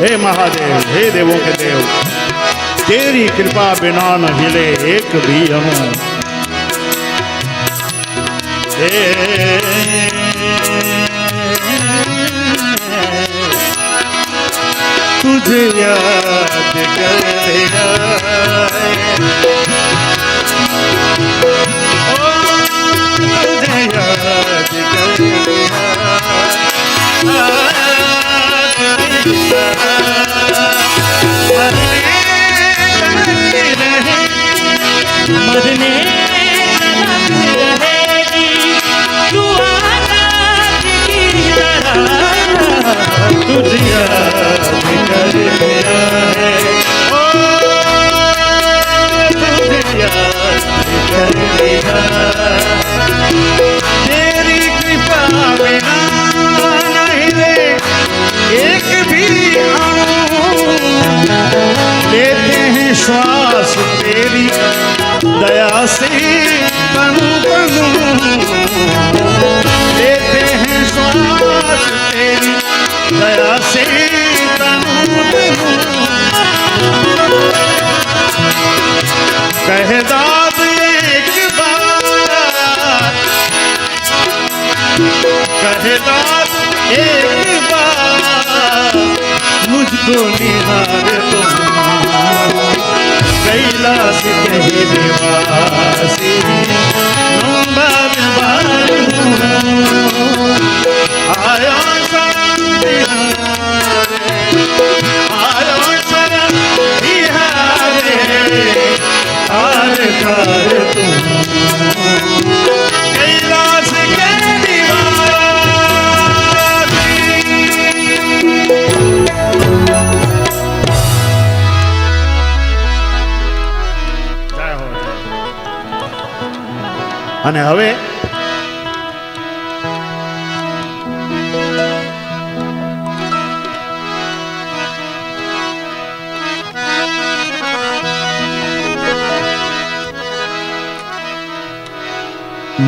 हे महादेव हे देवों के देव, तेरी कृपा बिना न हिले एक भी अणु। तुझे याद कर रहा है, ओ तुझे याद कर मरने तड़प रहेगी तू आजाद की तरह, तुझे याद कर रहा है, ओ तुझे याद कर रहा है। तेरी कृपा बिना नहीं रे एक भी अणु, लेते हैं श्वास तेरी दया से तनु तनु, लेते हैं श्वास तेरी दया से तनु तनु। कह दाद एक बार, कह दाद एक बार, मुझको निहार तुम कैलाश के निवासी, नंबर बारू आयो शरण बिहारे, आयो शरण बिहारे, हार कर तुम कैलाश के निवासी। જય હો. અને હવે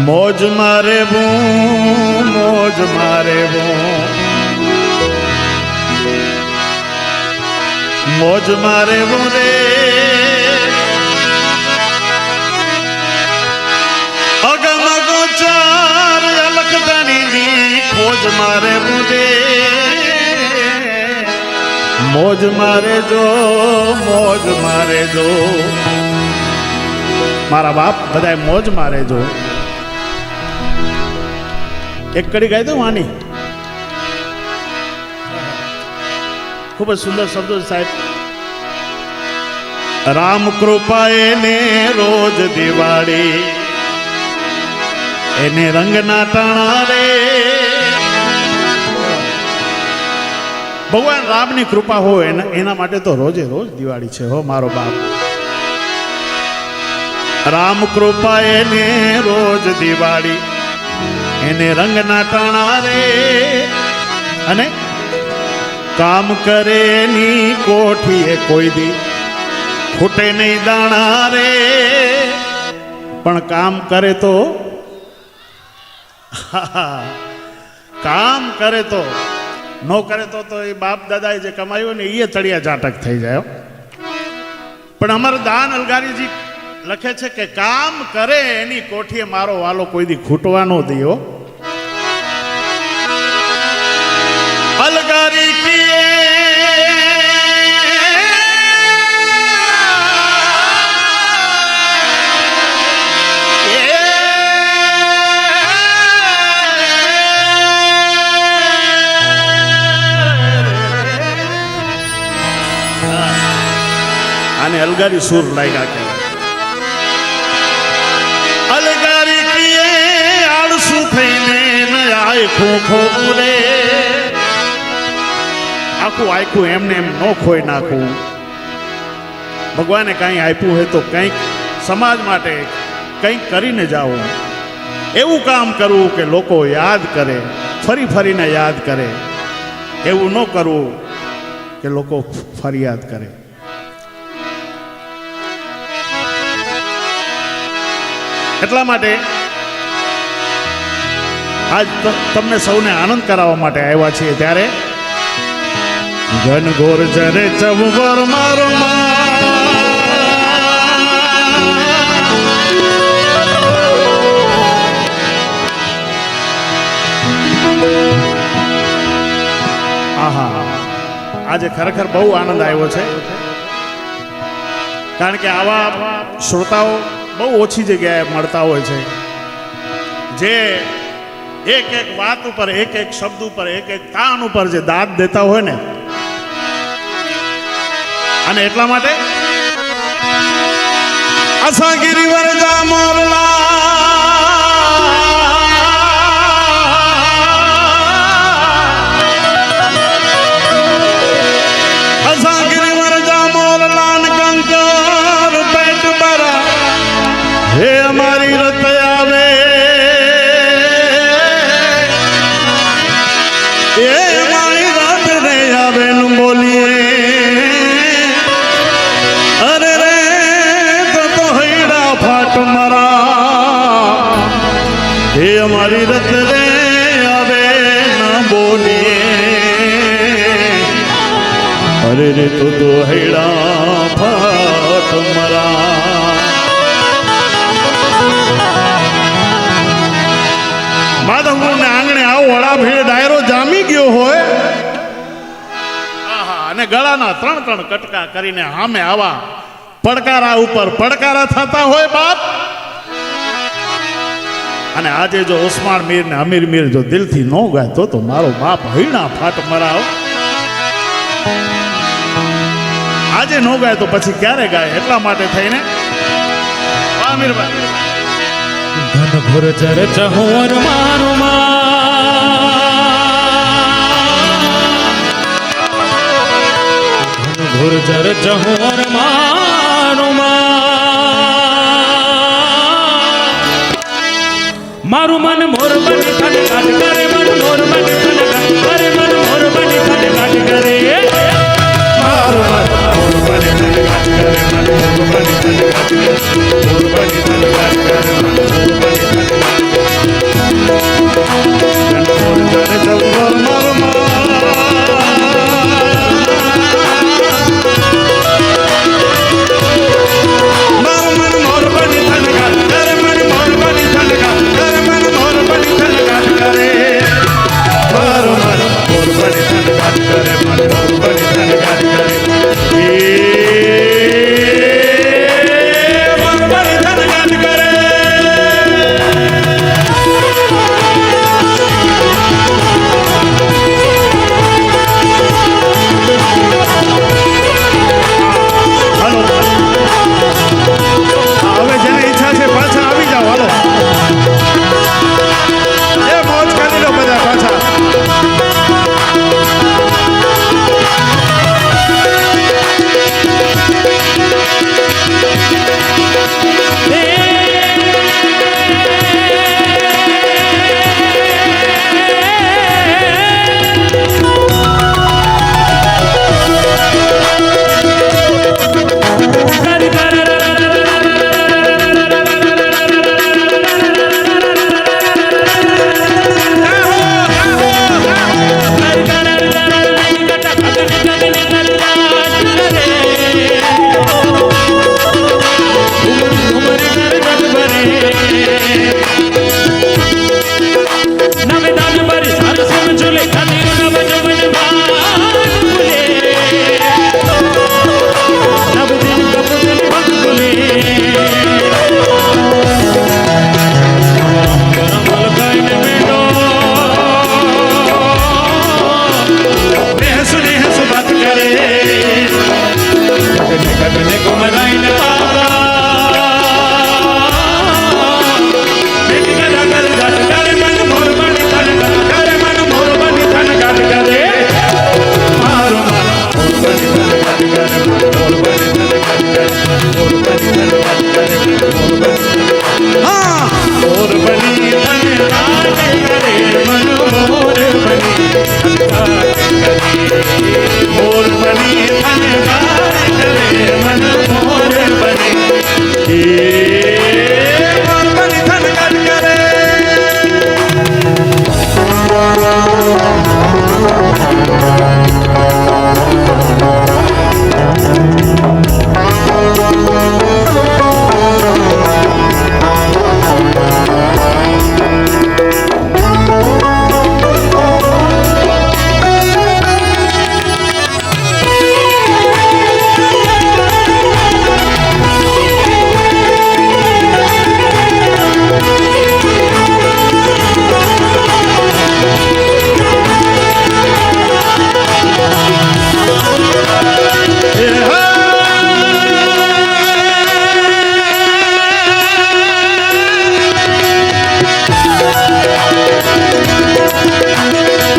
મોજ મારે મોજ મારે મોજ મારે રે, અગમ ગોચાર અલકદાની ખોજ મારે રે, મોજ મારે જો મારા બાપ બધાય મોજ મારે જો. એક કડી ગાઈ દઉં આની, ખૂબ જ સુંદર શબ્દો સાહેબ. રામ કૃપા એને રોજ દિવાળી, એને રંગના ટાણા રે. ભગવાન રામની કૃપા હોય એના માટે તો રોજે રોજ દિવાળી છે હો મારો બાપ. રામ કૃપા એને રોજ દિવાળી, એને રંગના ટાણા રે. અને કામ કરે ની કોઠીએ કોઈ દી ખૂટે નહીં દાણા રે. પણ કામ કરે તો કામ કરે તો ન કરે તો એ બાપ દાદાએ જે કમાયું ને એ તળિયા ઝાટક થઈ જાય. પણ અમારા દાન અલગારીજી લખે છે કે કામ કરે એની કોઠીએ મારો વાલો કોઈ દી ખૂટવા ન દયો. અલગારી કીએ આને અલગારી સુર લાગ્યા કે અલગારી કીએ આળસુ થઈને ન આખું ખોરે. આખું આખું એમને એમ ન ખોઈ નાખવું. ભગવાને કંઈ આપ્યું હોય તો કંઈક સમાજ માટે કંઈક કરીને જાઓ. એવું કામ કરવું કે લોકો યાદ કરે, ફરી ફરીને યાદ કરે. એવું ન કરવું કે લોકો ફરિયાદ કરે. એટલા માટે આજ તમને સૌને આનંદ કરાવવા માટે આવ્યા છીએ. ત્યારે ઘનઘોર જરે ચવર મારો આહા આજે ખરેખર બહુ આનંદ આવ્યો છે, કારણ કે આવા શ્રોતાઓ બહુ ઓછી જગ્યાએ મળતા હોય છે, જે એક એક વાત ઉપર, એક એક શબ્દ ઉપર, એક એક તાન ઉપર જે દાદ દેતા હોય ને, અને એટલા માટે અસા ગિરિવર જા મોરલા અસા ગિરિવર જા મોરલા ને કંકર પેટ ભરા હે અમારી રત આવે એ મારી રાત રે આવે નું બોલીએ અરે રે તો હૈડા ફાટ મારા હે અમારી રત રે આવે ના બોલીએ અરે રે તો હૈડા ફાટ મારા માધવપુર ને આંગણે આવો વડા ભીડ ડાયરો જામી ગયો હોય, આહા, અને ગળાના 3 કટકા કરીને સામે આવા પડકારા ઉપર પડકારા થતા હોય બાપ. અને આજે જો ઓસમાણ મીર ને અમીર મીર જો દિલથી ન ગાય તો મારો બાપ હૈણા ફાટ મરાવ. આજે ન ગાય તો પછી ક્યારે ગાય? એટલા માટે થઈને અમીરભાઈ ઘનઘોર જર ચહોર મારું ઘનઘોર જર ચહોર મારું મારું મન મોર બની થન કાટ કરે, મન મોર બની થન કાટ કરે, મન મોર બની થન કાટ કરે, મારું મન મોર બની થન કાટ કરે, મન મોર બની થન કાટ કરે, મોર બની થન કાટ કરે, મન મોર બની થન કાટ કરે. ઘનઘોર જરે ચવર મારો મારું મન મોર બની થન કાટ કરે, મન મોર બની થન કાટ કરે, મન મોર બની થન કાટ કરે, મારું મન મોર બની થન કાટ કરે, મન મોર બની થન કાટ કરે. મોર બની થન કાટ કરે. હાલો, હવે જેને ઈચ્છા છે પાછા આવી જાઓ. હાલો, એ મોજ કરી લો બધા પાછા.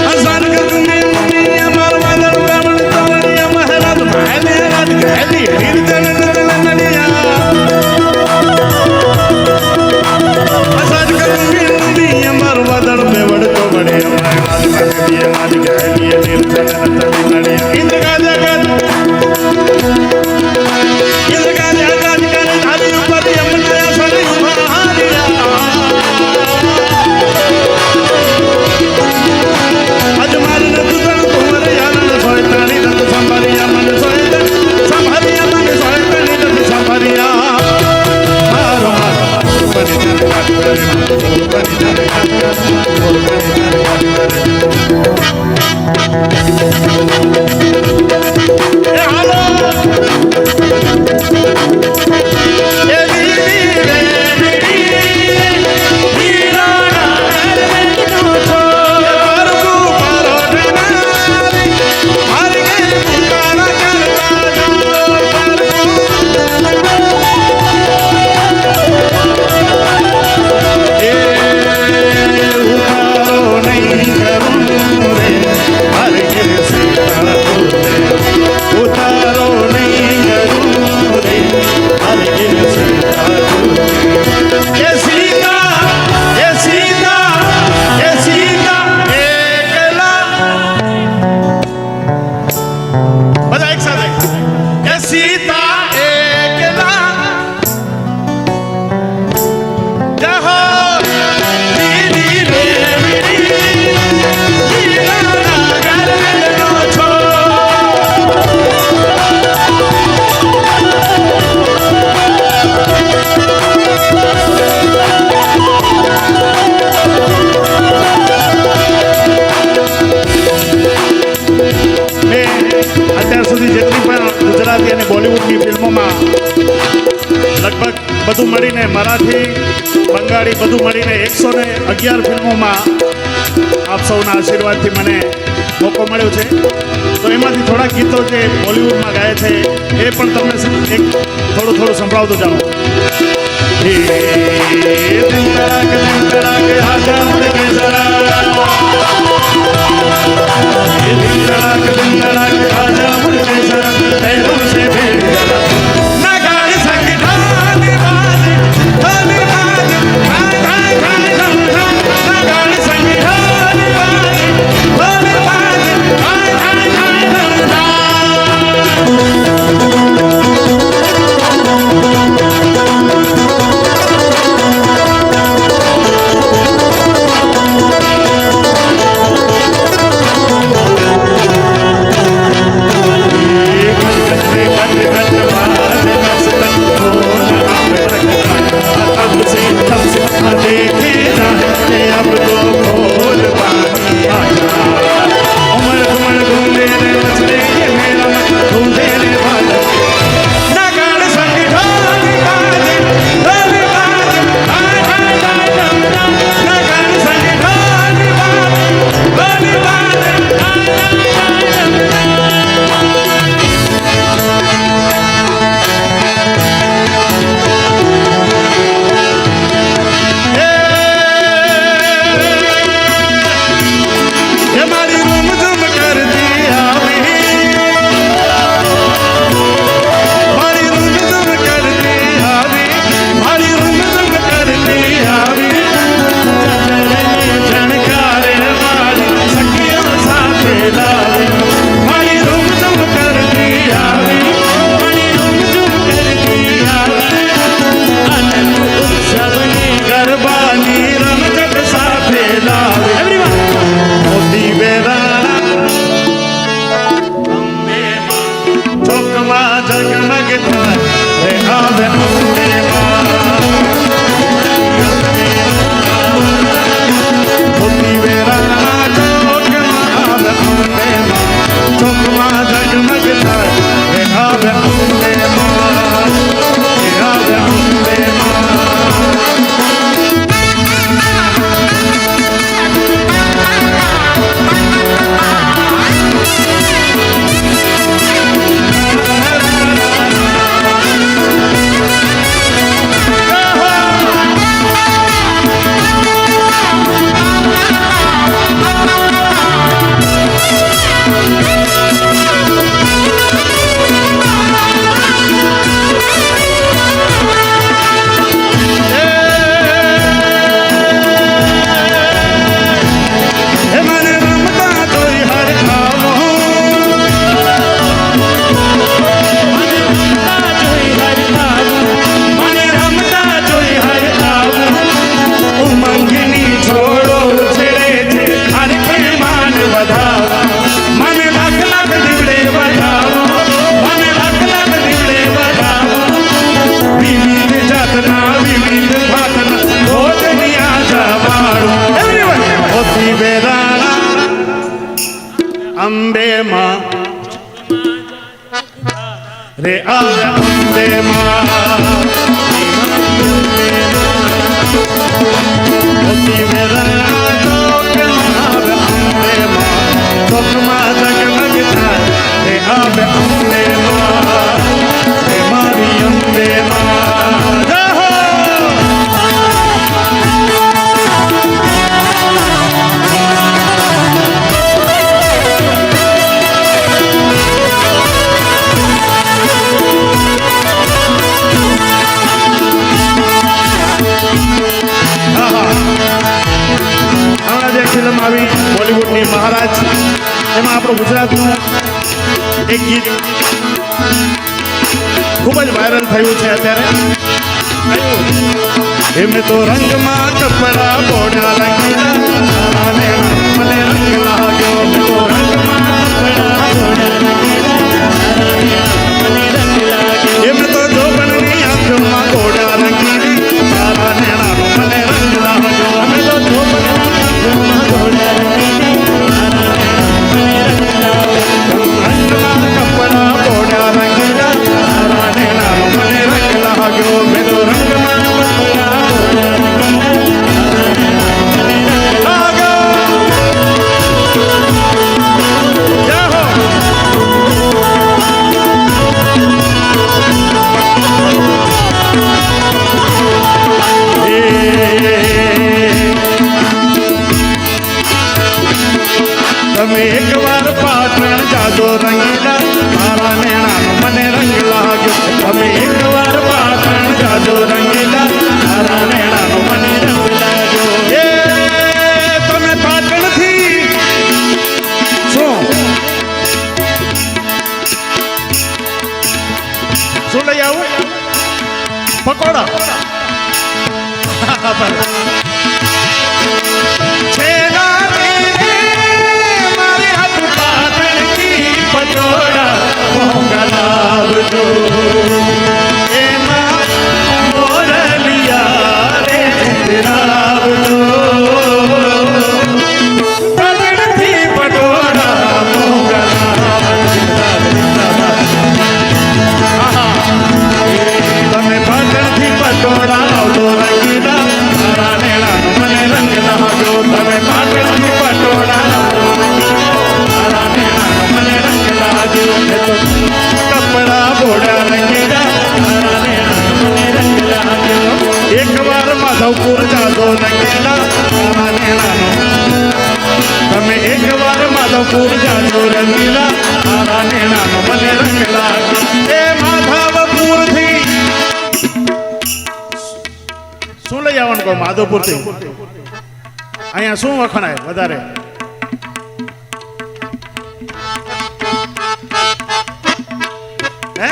હસન ગગને મુનિયા મારવા દરબાર તવણિયા મહારાજ ભાલે રાજ ગેલી હિરદન નડિયા હસન ગગને મુનિયા મારવા દરબાર તવણિયા મહારાજ ભાલે રાજ ગેલી હિરદન નડિયા ઇન્દ્ર કા જગત ગુજરાતી અને બોલિવૂડની ફિલ્મોમાં લગભગ બધું મળીને મરાઠી બંગાળી બધું મળીને 111 ફિલ્મોમાં આપ સૌના આશીર્વાદથી મને મોકો મળ્યો છે. તો એમાંથી થોડાક ગીતો જે બોલિવૂડમાં ગાય છે એ પણ તમને એક થોડું સંભળાવતો જાઉં. અંબે માં રે આવે અંબે માં મોતી મેરા આવે અંબે માં સુખમાં જગમગ થાય રે આવે અંબે માં રે મારી અંબે માં જય હો હમણાં જે ફિલ્મ આવી બોલિવૂડની મહારાજ એમાં આપણું ગુજરાતનું એક ગીત ખૂબ જ વાયરલ થયું છે અત્યારે એમ તો રંગમાં કપડા બોડા રંગીલા મને રંગ લાગ્યો મેં તો રંગમાં કપડા બોડા રંગીલા એમ તો જોબનની આંખમાં બોડા રંગીલી તારા નેણાનો મને રંગ લાગ્યો અમે તો જોબનની આંખમાં બોડા રંગીલી રંગમાં કપડા બોડા રંગીલા તારા નેણાનો મને રંગ લાગ્યો મેં તો રંગમાં કપડા બોડા તમે એકવાર પાટણ જાજો રંગીલા મારા નેણાનો મને રંગ લાગ્યો તમે એકવાર પાટણ જાજો રંગીલા મારા નેણાનો મને રંગ લાગ્યો એ તમે પાટણથી શું લઈ આવું પકોડા પટોળા મોગલાવજો એમાં મોરલિયા રે ચિતરાવજો પાટણથી પટોળા મોગલાવજો તમે પાટણથી પટોળા લાવજો રંગીલા મારા નેણાનો મને રંગ લાવજો તમે પાટણથી પટોળા લાવજો મારા નેણાનો મને રંગ લાગ્યો કપડા બોડા રંગીલા મારા નેણાનો મને રંગ લાગ્યો એકવાર માધવપુર જાજો રંગીલા મારા નેણાનો તમે એકવાર માધવપુર જાજો રંગીલા મારા નેણાનો મને રંગ લાગ્યો એ માધવપુરથી શું લઈ આવવાનું કહો માધવપુરથી અહીંયા શું વખણાય વધારે હે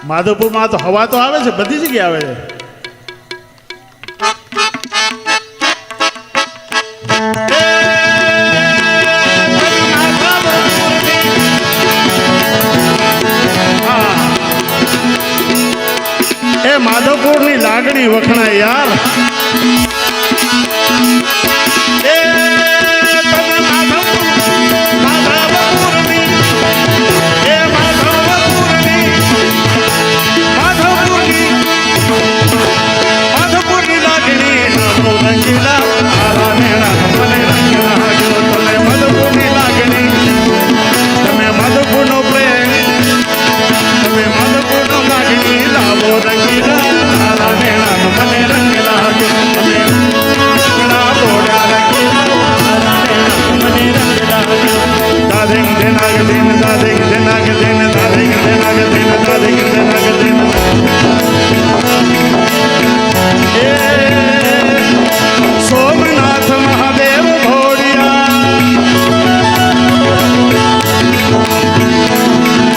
માધવપુરમાં તો હવા તો આવે છે બધી જગ્યાએ આવે છે એ માધવપુરની લાગણી વખણાય યાર એ તમે માધવપુરની એ માધવપુરની લાગણી નાનો રંગીલા મારા નેણાનો મને રંગ લાગ્યો તમે માધવપુરની લાગણી તમે માધવપુરનો પ્રેમ તમે માધવપુરનો લાગણી લાવો રંગીલા મારા નેણાનો મને રંગ લાગ્યો તમે બોડા રંગીલા મારા નેણાનો મને રંગ લાગ્યો દાદિંગ દેનાગ દિન દાદિંગ દેનાગ દિન દાદિંગ દેનાગ દિન દાદિંગ દેનાગ દિન એ સોમનાથ મહાદેવ ભોળિયા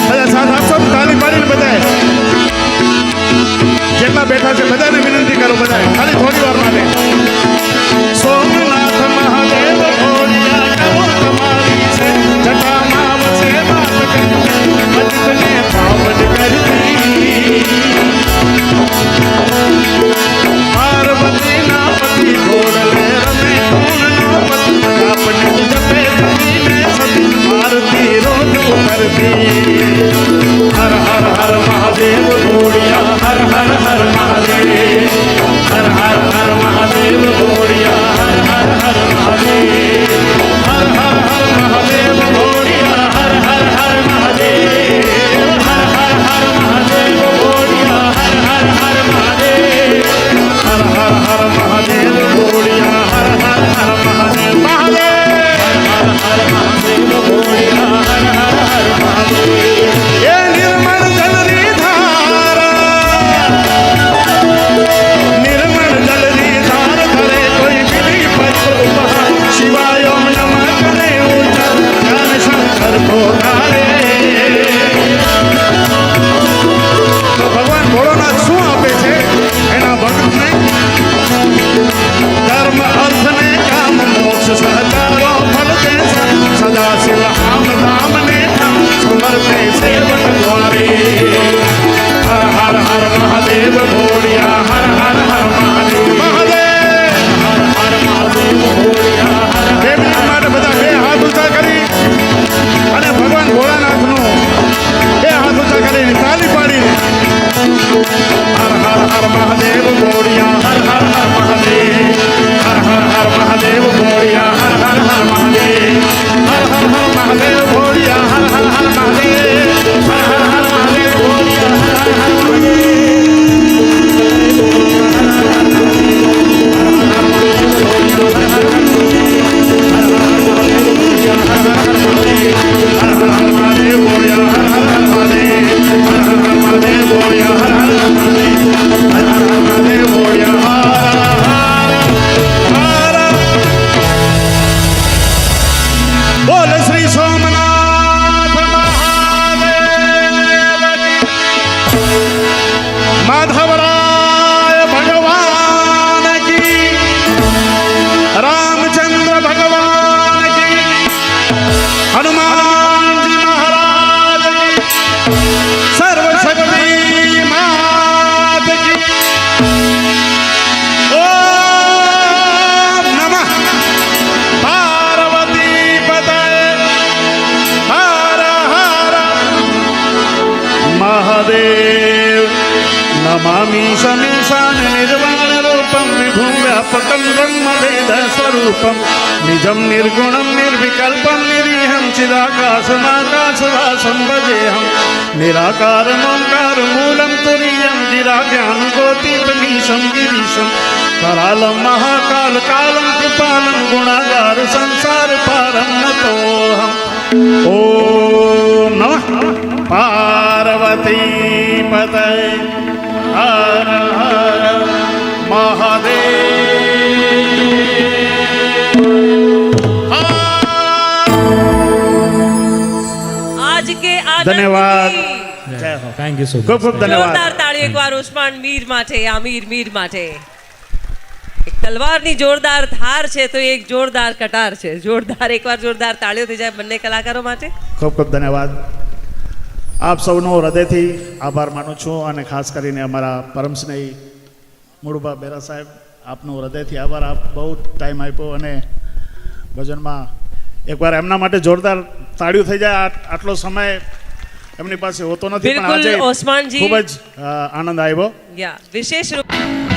બધા સાથ આપશો તાલી પાડીને બધાએ જેટલા બેઠા છે બધાને વિનંતી કરો બધાએ ખાલી થોડી વાર માટે સોમનાથ મહાદેવ ભોળિયા કહો તમારી છે જટામાં વસે વાત બચને પાવન કરતી પાર્વતીના પતિ ઘોડલે अमीशमीशान निर्वाण रूपम विभुं व्यापकं ब्रह्मवेद स्वरूपम निजं निर्गुणं निर्विकल्पं निरीहं चिदाकाशमाकाशवासं भजेऽहं निराकारमोङ्कारमूलं तुरीयं गिराज्ञानगोतीतमीशं गिरीशं करालं महाकालकालं कृपालं गुणागार संसारपारं नतोऽहम् ॐ नमः पार्वती पतये हर हर महादेव। आज के ધન્યવાદ જય હો થેન્ક યુ સો મચ ખૂબ ખૂબ ધન્યવાદ જોરદાર તાળી એકવાર ઉસ્માન મીર માટે મીર માટે એક તલવારની જોરદાર ધાર છે તો એક જોરદાર કટાર છે જોરદાર એકવાર જોરદાર તાળીઓ થઈ જાય બંને કલાકારો માટે ખૂબ ખૂબ ધન્યવાદ આપ સૌનો હૃદયથી આભાર માનું છું અને ખાસ કરીને અમારા પરમ સ્નેહી મુળુભા બેરા સાહેબ આપનો હૃદયથી આભાર આપ બહુ ટાઈમ આપ્યો અને ભજનમાં એકવાર એમના માટે જોરદાર તાળીઓ થઈ જાય આટલો સમય એમની પાસે હોતો નથી પણ બિલકુલ, આજે ઓસમાનજી. ખૂબ જ આનંદ આવ્યો યા વિશેષ રૂપ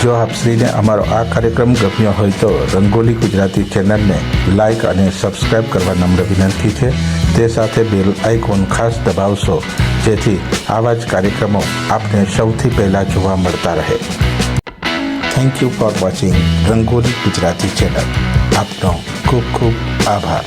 જો આપ શ્રીને અમારો આ કાર્યક્રમ ગમ્યો હોય તો રંગોલી ગુજરાતી ચેનલને લાઇક અને સબસ્ક્રાઇબ કરવા નમ્ર વિનંતી છે તે સાથે બેલ આઇકોન ખાસ દબાવશો જેથી આવા જ કાર્યક્રમો આપને સૌથી પહેલાં જોવા મળતા રહે thank you for watching rangoli Gujarati channel આપનો ખૂબ ખૂબ આભાર